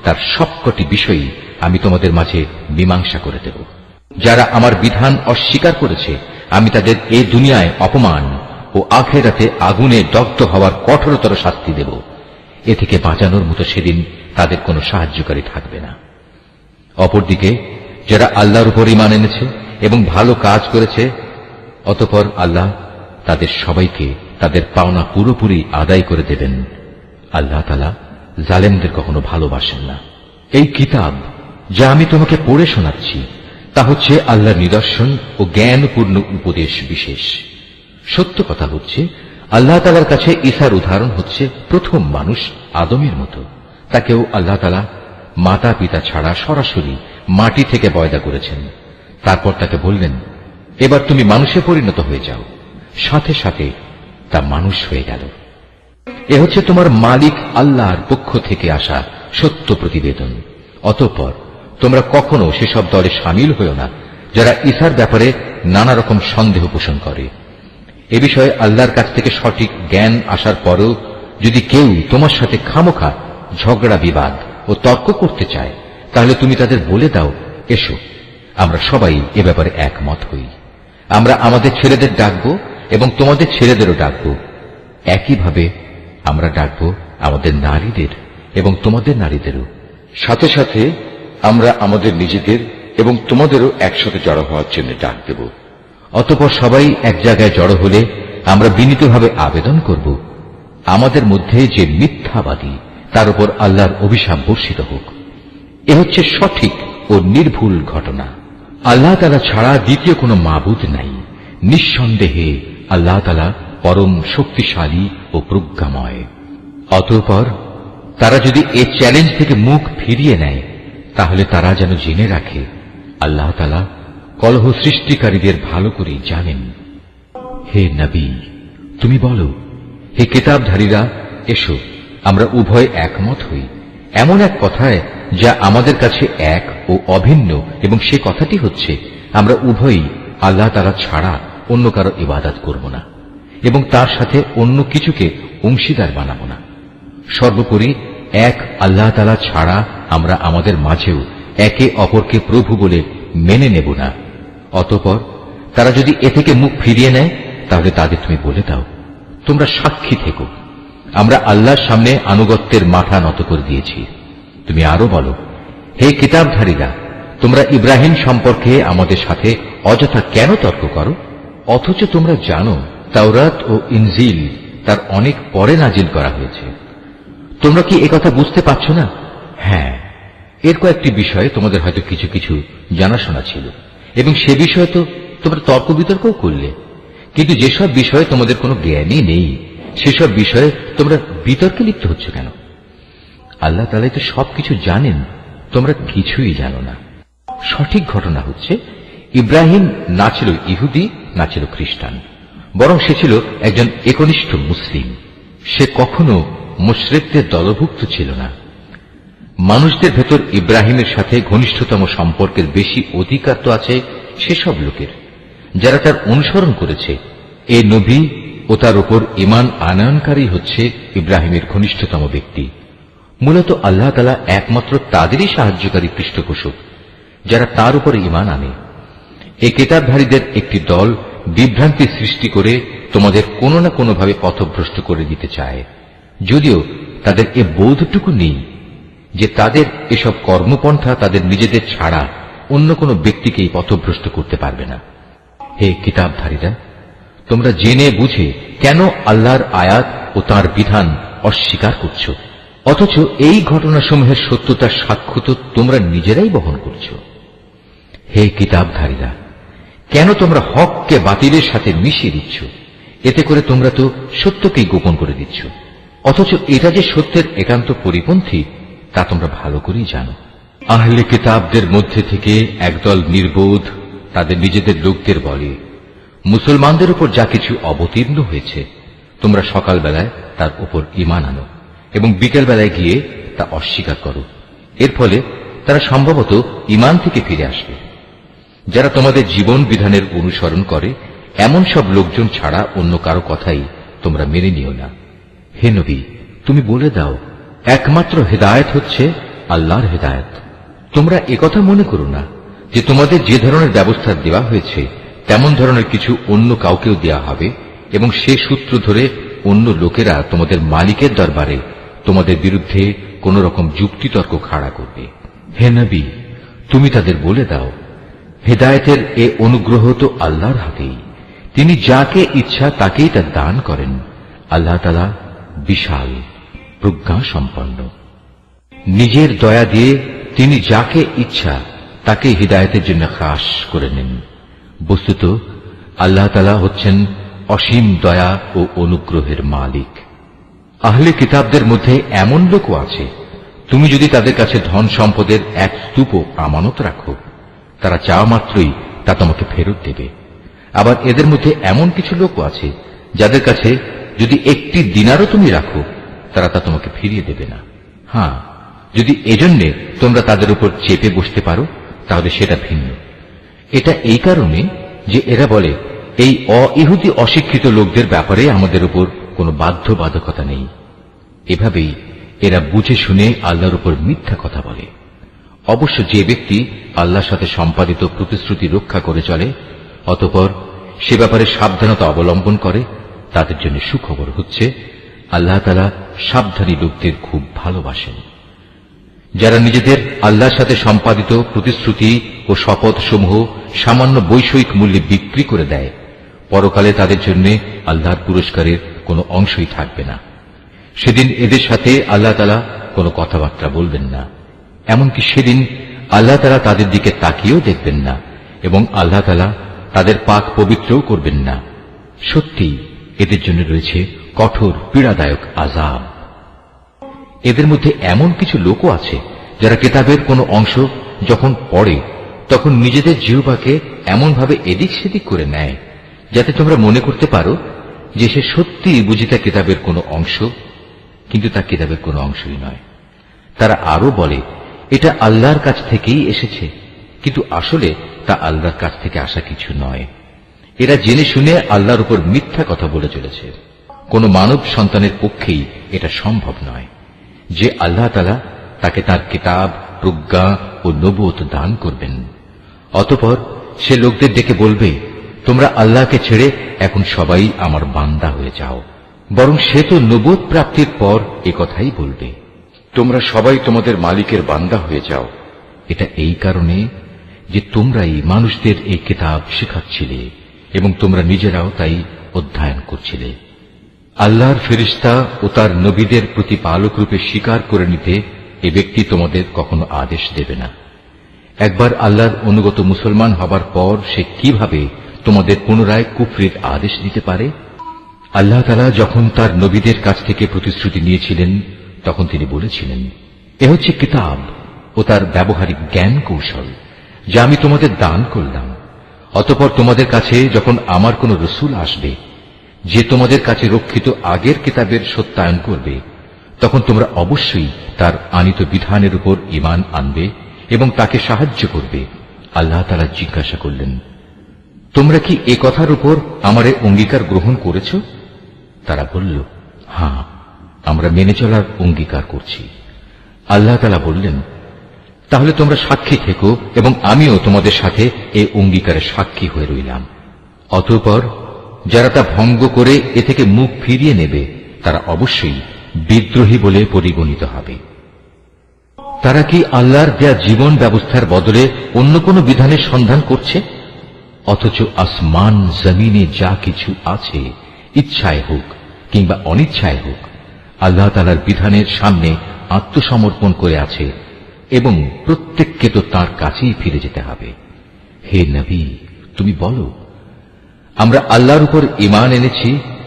তার সবকটি বিষয়ই আমি তোমাদের মাঝে মীমাংসা করে দেব। যারা আমার বিধান অস্বীকার করেছে আমি তাদের এই দুনিয়ায় অপমান ও আখিরাতে আগুনে দগ্ধ হওয়ার কঠোরতর শাস্তি দেব। এ থেকে বাঁচানোর মতো সেদিন তাদের কোনো সাহায্যকারী থাকবে না। অপরদিকে যারা আল্লাহর উপর ঈমান এনেছে এবং ভালো কাজ করেছে, অতঃপর আল্লাহ তাদের সবাইকে তাদের পাওনা পুরোপুরি আদায় করে দেবেন। আল্লাহ তাআলা জালেমদের কখনো ভালোবাসেন না। এই কিতাব যা আমি তোমাকে পড়ে শোনাচ্ছি তা হচ্ছে আল্লাহর নিদর্শন ও জ্ঞানপূর্ণ উপদেশ বিশেষ। সত্য কথা হচ্ছে আল্লাহ তাআলার কাছে ঈসার উদাহরণ হচ্ছে প্রথম মানুষ আদমের মতো। তাকেও আল্লাহ তাআলা মাতা পিতা ছাড়া সরাসরি মাটি থেকে পয়দা করেছেন। তারপর তাকে বললেন, এবার তুমি মানুষে পরিণত হয়ে যাও। সাথে সাথে তা মানুষ হয়ে গেল। এ হচ্ছে তোমার মালিক আল্লাহর পক্ষ থেকে আসা সত্য প্রতিবেদন। অতঃপর তোমরা কখনো সেসব দলে সামিল হও না যারা ঈসার ব্যাপারে নানা রকম সন্দেহ পোষণ করে। এ বিষয়ে আল্লাহর কাছ থেকে সঠিক জ্ঞান আসার পরেও যদি কেউ তোমার সাথে খামোখা ঝগড়া বিবাদ ও তর্ক করতে চায়, তাহলে তুমি তাদের বলে দাও, এসো আমরা সবাই এ ব্যাপারে একমত হই। আমরা আমাদের ছেলেদের ডাকব এবং তোমাদের ছেলেদেরও ডাকব। একইভাবে আমরা ডাকব আমাদের নারীদের এবং তোমাদের নারীদেরও। সাথে সাথে আমরা আমাদের নিজেদের এবং তোমাদেরও একসাথে জড়ো হওয়ার জন্য ডাক দেব। অতঃপর সবাই এক জায়গায় জড়ো হলে আমরা বিনীতভাবে আবেদন করব, আমাদের মধ্যে যে মিথ্যাবাদী তার উপর আল্লাহর অভিশাপ বর্ষিত হোক। এ হচ্ছে সঠিক ও নির্ভুল ঘটনা। আল্লাহ তাআলা ছাড়া দ্বিতীয় কোনো মাবুদ নাই। নিঃসন্দেহে আল্লাহ তাআলা পরম শক্তিশালী ও প্রজ্ঞাময়। অতঃপর তারা যদি এ চ্যালেঞ্জ থেকে মুখ ফিরিয়ে নেয়, তাহলে তারা যেন জেনে রাখে আল্লাহ তাআলা কলহ সৃষ্টিকারীদের ভালো করেই জানেন। হে নবী, তুমি বলো, হে কিতাবধারীরা, এসো আমরা উভয় একমত হই এমন এক কথায় যা আমাদের কাছে এক ও অভিন্ন, এবং সে কথাটি হচ্ছে আমরা উভয়ই আল্লাহ তাআলা ছাড়া অন্য কারো ইবাদত করব না এবং তার সাথে অন্য কিছুকে অংশীদার বানাবো না। সর্বোপরি এক আল্লাহ তাআলা ছাড়া আমরা আমাদের মাঝেও একে অপরকে প্রভু বলে মেনে নেব না। অতঃপর তারা যদি এ থেকে মুখ ফিরিয়ে নেয়, তাহলে তাদের তুমি বলে দাও, তোমরা সাক্ষী থেকো, আমরা আল্লাহর সামনে আনুগত্যের মাথা নত করে দিয়েছি। তুমি আরো বলো, হে কিতাবধারীরা, তোমরা ইব্রাহিম সম্পর্কে আমাদের সাথে অযথা কেন তর্ক করো, অথচ তোমরা জানো তাওরাত ও ইনজিল তার অনেক পরে নাজিল করা হয়েছে। তোমরা কি একথা বুঝতে পারছ না? হ্যাঁ, এর কয়েকটি বিষয়ে তোমাদের হয়তো কিছু কিছু জানাশোনা ছিল এবং সে বিষয়ে তো তোমরা তর্ক বিতর্কও করলে, কিন্তু যেসব বিষয়ে তোমাদের কোনো জ্ঞানই নেই সেসব বিষয়ে তোমরা বিতর্কে লিপ্ত হচ্ছ কেন? আল্লাহ তাআলা তো সবকিছু জানেন, তোমরা কিছুই জানো না। সঠিক ঘটনা হচ্ছে ইব্রাহিম না ছিল ইহুদি না ছিল খ্রিস্টান, বরং সে ছিল একজন একনিষ্ঠ মুসলিম। সে কখনো মুশরিকদের দলভুক্ত ছিল না। মানুষদের ভেতর ইব্রাহিমের সাথে ঘনিষ্ঠতম সম্পর্কের বেশি অধিকার তো আছে সেসব লোকের যারা তার অনুসরণ করেছে। এ নবী ও তার উপর ঈমান আনয়নকারী হচ্ছে ইব্রাহিমের ঘনিষ্ঠতম ব্যক্তি। মূলত আল্লাহ তাআলা একমাত্র তাদেরই সাহায্যকারী পৃষ্ঠপোষক যারা তার উপর ঈমান আনে। এই কিতাবধারীদের একটি দল বিভ্রান্তি সৃষ্টি করে তোমাদের কোনো না কোনোভাবে পথভ্রষ্ট করে দিতে চায়, যদিও তাদের এ বোধটুকু নেই যে তাদের এসব কর্মপন্থা তাদের নিজেদের ছাড়া অন্য কোনো ব্যক্তিকেই পথভ্রষ্ট করতে পারবে না। হে কিতাবধারীরা, তোমরা জেনে বুঝে কেন আল্লাহর আয়াত ও তার বিধান অস্বীকার করছ, অথচ এই ঘটনাসমূহের সত্যতার সাক্ষ্য তো তোমরা নিজেরাই বহন করছ। হে কিতাবধারীরা, কেন তোমরা হককে বাতিলের সাথে মিশিয়ে দিচ্ছ? এতে করে তোমরা তো সত্যকেই গোপন করে দিচ্ছ, অথচ এটা যে সত্যের একান্ত পরিপন্থী তা তোমরা ভালো করেই জানো। আহলে কিতাবদের মধ্যে থেকে একদল নির্বোধ তাদের নিজেদের লোকদের বলে, মুসলমানদের উপর যা কিছু অবতীর্ণ হয়েছে তোমরা সকালবেলায় তার উপর ঈমান আনো এবং বিকেলবেলায় গিয়ে তা অস্বীকার করো। এর ফলে তারা সম্ভবত ঈমান থেকে ফিরে আসবে। যারা তোমাদের জীবন বিধানের অনুসরণ করে এমন সব লোকজন ছাড়া অন্য কারো কথাই তোমরা মেনে নিও না। হে নবী, তুমি বলে দাও, একমাত্র হেদায়েত হচ্ছে আল্লাহর হেদায়েত। তোমরা একথা মনে করো না যে তোমাদের যে ধরনের ব্যবস্থা দেওয়া হয়েছে তেমন ধরনের কিছু অন্য কাউকেও দেয়া হবে এবং সে সূত্র ধরে অন্য লোকেরা তোমাদের মালিকের দরবারে তোমাদের বিরুদ্ধে কোন রকম যুক্তিতর্ক খাড়া করবে। হে নবী, তুমি তাদের বলে দাও, হেদায়েতের এ অনুগ্রহ তো আল্লাহর হাতেই। তিনি যাকে ইচ্ছা তাকেই তা দান করেন। আল্লাহ তাআলা বিশাল প্রজ্ঞা সম্পন্ন। নিজের দয়া দিয়ে তিনি যাকে ইচ্ছা তাকে হিদায়াতের জন্য খাস করে নেন। বস্তুত আল্লাহ তাআলা হচ্ছেন অসীম দয়া ও অনুগ্রহের মালিক। আহলে কিতাবদের মধ্যে এমন লোকও আছে, তুমি যদি তাদের কাছে ধন সম্পদের এক স্তূপ আমানত রাখো, তারা চাওয়া মাত্রই তা তোমাকে ফেরত দেবে। আবার এদের মধ্যে এমন কিছু লোকও আছে যাদের কাছে যদি একটি দিনারও তুমি রাখো, তারা তা তোমাকে ফিরিয়ে দেবে না। হ্যাঁ, যদি এজন্য তোমরা তাদের উপর চেপে বসতে পারো তাহলে সেটা ভিন্ন। এটা এই কারণে যে এরা বলে, এই অইহুদি অশিক্ষিত লোকদের ব্যাপারে আমাদের উপর কোনো বাধ্যবাধকতা নেই। এভাবেই এরা বুঝে শুনে আল্লাহর উপর মিথ্যা কথা বলে। অবশ্য যে ব্যক্তি আল্লাহর সাথে সম্পাদিত প্রতিশ্রুতি রক্ষা করে চলে, অতঃপর সে ব্যাপারে সাবধানতা অবলম্বন করে, তাদের জন্য সুখবর হচ্ছে আল্লাহ তাআলা সাবধানী লোকদের খুব ভালোবাসেন। যারা নিজেদের আল্লাহর সাথে সম্পাদিত প্রতিশ্রুতি ও শপথ সমূহ সামান্য বৈষয়িক মূল্যে বিক্রি করে দেয়, পরকালে তাদের জন্য আল্লাহর পুরস্কারের কোনো অংশই থাকবে না। সেদিন এদের সাথে আল্লাহ তাআলা কোনো কথাবার্তা বলবেন না, এমনকি সেদিন আল্লাহ তাআলা তাদের দিকে তাকিয়েও দেখবেন না এবং আল্লাহ তাআলা তাদের পাক পবিত্রও করবেন না। সত্যি এদের জন্য রয়েছে কঠোর পীড়াদায়ক আযাব। এদের মধ্যে এমন কিছু লোকও আছে যারা কিতাবের কোনো অংশ যখন পড়ে তখন নিজেদের জিহ্বাকে এমনভাবে এদিক সেদিক করে নেয় যাতে তোমরা মনে করতে পারো যে সে সত্যি বুঝি তা কিতাবের কোনো অংশ, কিন্তু তা কিতাবের কোনো অংশই নয়। তারা আরো বলে এটা আল্লাহর কাছ থেকেই এসেছে, কিন্তু আসলে তা আল্লাহর কাছ থেকে আসা কিছু নয়। এরা জেনে শুনে আল্লাহর উপর মিথ্যা কথা বলে চলেছে। কোন মানব সন্তানের পক্ষেই এটা সম্ভব নয় যে আল্লাহ তাআলা তাকে তার কিতাব, প্রজ্ঞা ও নবুয়ত দান করবেন। অতঃপর সে লোকদের ডেকে বলবে, তোমরা আল্লাহকে ছেড়ে এখন সবাই আমার বান্দা হয়ে যাও। বরং সে তো নবুয়ত প্রাপ্তির পর একথাই বলবে, তোমরা সবাই তোমাদের মালিকের বান্দা হয়ে যাও। এটা এই কারণে যে তোমরাই মানুষদের এই কিতাব শেখাচ্ছিলে এবং তোমরা নিজেরাও তাই অধ্যয়ন করছিলে। আল্লাহর ফেরেশতা ও তার নবীদের প্রতিপালক রূপে স্বীকার করে নিতে এ ব্যক্তি তোমাদের কখনো আদেশ দেবে না। একবার আল্লাহর অনুগত মুসলমান হবার পর সে কিভাবে তোমাদের পুনরায় কুফরির আদেশ দিতে পারে? আল্লাহ তাআলা যখন তার নবীদের কাছ থেকে প্রতিশ্রুতি নিয়েছিলেন তখন তিনি বলেছিলেন, এ হচ্ছে কিতাব ও তার ব্যবহারিক জ্ঞান কৌশল যা আমি তোমাদের দান করলাম। অতঃপর তোমাদের কাছে যখন আমার কোন রসূল আসবে যে তোমাদের কাছে রক্ষিত আগের কিতাবের সত্যায়ন করবে, তখন তোমরা অবশ্যই তার আনিত বিধানের উপর ঈমান আনবে এবং তাকে সাহায্য করবে। আল্লাহ তাআলা জিজ্ঞাসা করলেন, তোমরা কি এ কথার উপর আমার অঙ্গীকার গ্রহণ করেছ? তারা বলল, হ্যাঁ, আমরা মেনে চলার অঙ্গীকার করছি। আল্লাহ তাআলা বললেন, তাহলে তোমরা সাক্ষী থেকো এবং আমিও তোমাদের সাথে এই অঙ্গীকারে সাক্ষী হয়ে রইলাম। অতঃপর যারা তা ভঙ্গ করে এ থেকে মুখ ফিরিয়ে নেবে তারা অবশ্যই বিদ্রোহী বলে পরিগণিত হবে। তারা কি আল্লাহর দেয়া জীবন ব্যবস্থার বদলে অন্য কোন বিধানের সন্ধান করছে? অথচ আসমান জমিনে যা কিছু আছে, ইচ্ছায় হোক কিংবা অনিচ্ছায় হোক, আল্লাহ তাআলার বিধানের সামনে আত্মসমর্পণ করে আছে এবং প্রত্যেককে তো তাঁর কাছেই ফিরে যেতে হবে। হে নবী, তুমি বলো, আমরা আল্লাহর উপর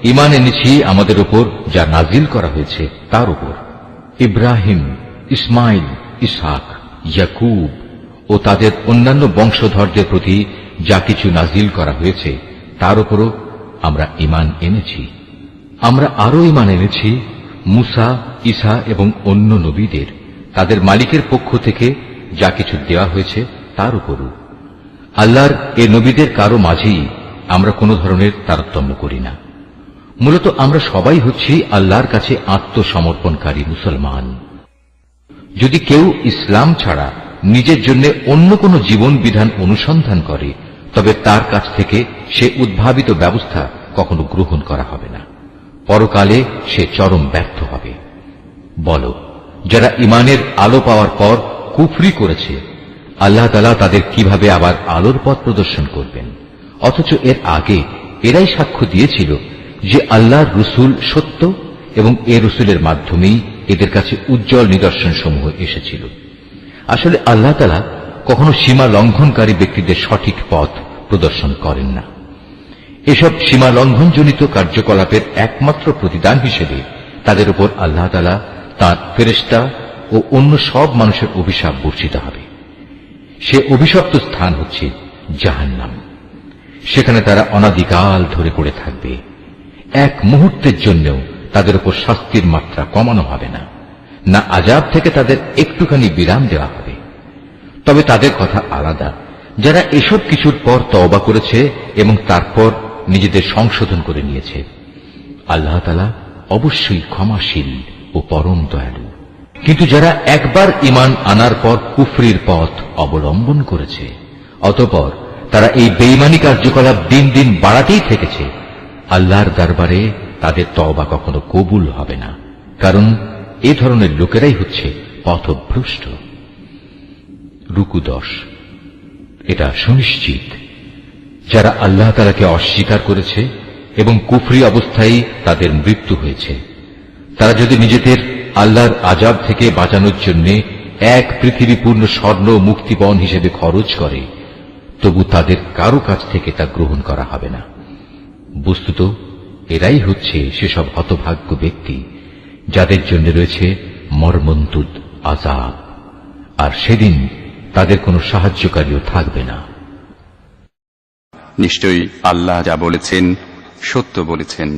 ঈমান এনেছি আমাদের উপর যা নাজিল করা হয়েছে তার উপর। ইব্রাহিম, ইসমাইল, ইসহাক, ইয়াকুব ও তাদের অন্যান্য বংশধরদের প্রতি যা কিছু নাজিল করা হয়েছে তার উপরও আমরা ঈমান এনেছি। আমরা আরো ঈমান এনেছি মুসা, ঈসা এবং অন্য নবীদের তাদের মালিকের পক্ষ থেকে যা কিছু দেওয়া হয়েছে তার উপরও। আল্লাহর এ নবীদের কারো মাঝেই আমরা কোনো ধরনের তারতম্য করি না। মূলত আমরা সবাই হচ্ছি আল্লাহর কাছে আত্মসমর্পণকারী মুসলমান। যদি কেউ ইসলাম ছাড়া নিজের জন্য অন্য কোন জীবন বিধান অনুসন্ধান করে তবে তার কাছ থেকে সে উদ্ভাবিত ব্যবস্থা কখনো গ্রহণ করা হবে না। পরকালে সে চরম ব্যর্থ হবে। বলো, যারা ঈমানের আলো পাওয়ার পর কুফরি করেছে, আল্লাহ তাআলা তাদের কিভাবে আবার আলোর পথ প্রদর্শন করবেন? অথচ এর আগে এরাই সাক্ষ্য দিয়েছিল যে আল্লাহর রসুল সত্য এবং এ রসুলের মাধ্যমেই এদের কাছে উজ্জ্বল নিদর্শন সমূহ এসেছিল। আসলে আল্লাহ তাআলা কখনো সীমা লঙ্ঘনকারী ব্যক্তিদের সঠিক পথ প্রদর্শন করেন না। এসব সীমা লঙ্ঘনজনিত কার্যকলাপের একমাত্র প্রতিদান হিসেবে তাদের উপর আল্লাহ তাআলা তাঁর ফেরেশতা ও অন্য সব মানুষের অভিশাপ বর্ষিত হবে। সে অভিশপ্ত স্থান হচ্ছে জাহান্নাম। সেখানে তারা অনাদিকাল ধরে পড়ে থাকবে। এক মুহূর্তের জন্যও তাদের উপর শাস্তির মাত্রা কমানো হবে না, না আযাব থেকে তাদের একটুখানি বিরাম দেওয়া হবে। তবে তাদের কথা আলাদা, যারা এসব কিছুর পর তওবা করেছে এবং তারপর নিজেদের সংশোধন করে নিয়েছে। আল্লাহ তাআলা অবশ্যই ক্ষমাশীল ও পরম দয়ালু। কিন্তু যারা একবার ঈমান আনার পর কুফরির পথ অবলম্বন করেছে, অতঃপর তারা এই বেঈমানি কার্যকলাপ দিন দিন বাড়াতেই থেকেছে, আল্লাহর দরবারে তাদের তওবা কখনো কবুল হবে না, কারণ এ ধরনের লোকেরাই হচ্ছে পথভ্রষ্ট। রুকু 10। এটা সুনিশ্চিত, যারা আল্লাহ তাআলাকে অস্বীকার করেছে এবং কুফরি অবস্থায় তাদের মৃত্যু হয়েছে, তারা যদি নিজেদের আল্লাহর আযাব থেকে বাঁচানোর জন্য এক পৃথিবী পূর্ণ স্বর্ণ মুক্তিপণ হিসেবে খরচ করে, তবু তাদের কারো কাছ থেকে তা গ্রহণ করা হবে না। বস্তুত এরাই হচ্ছে সেসব হতভাগ্য ব্যক্তি যাদের জন্য রয়েছে মর্মন্তুদ আযাব, আর সেদিন তাদের কোনো সাহায্যকারীও থাকবে না। নিশ্চয়ই আল্লাহ যা বলেছেন সত্য বলেছেন।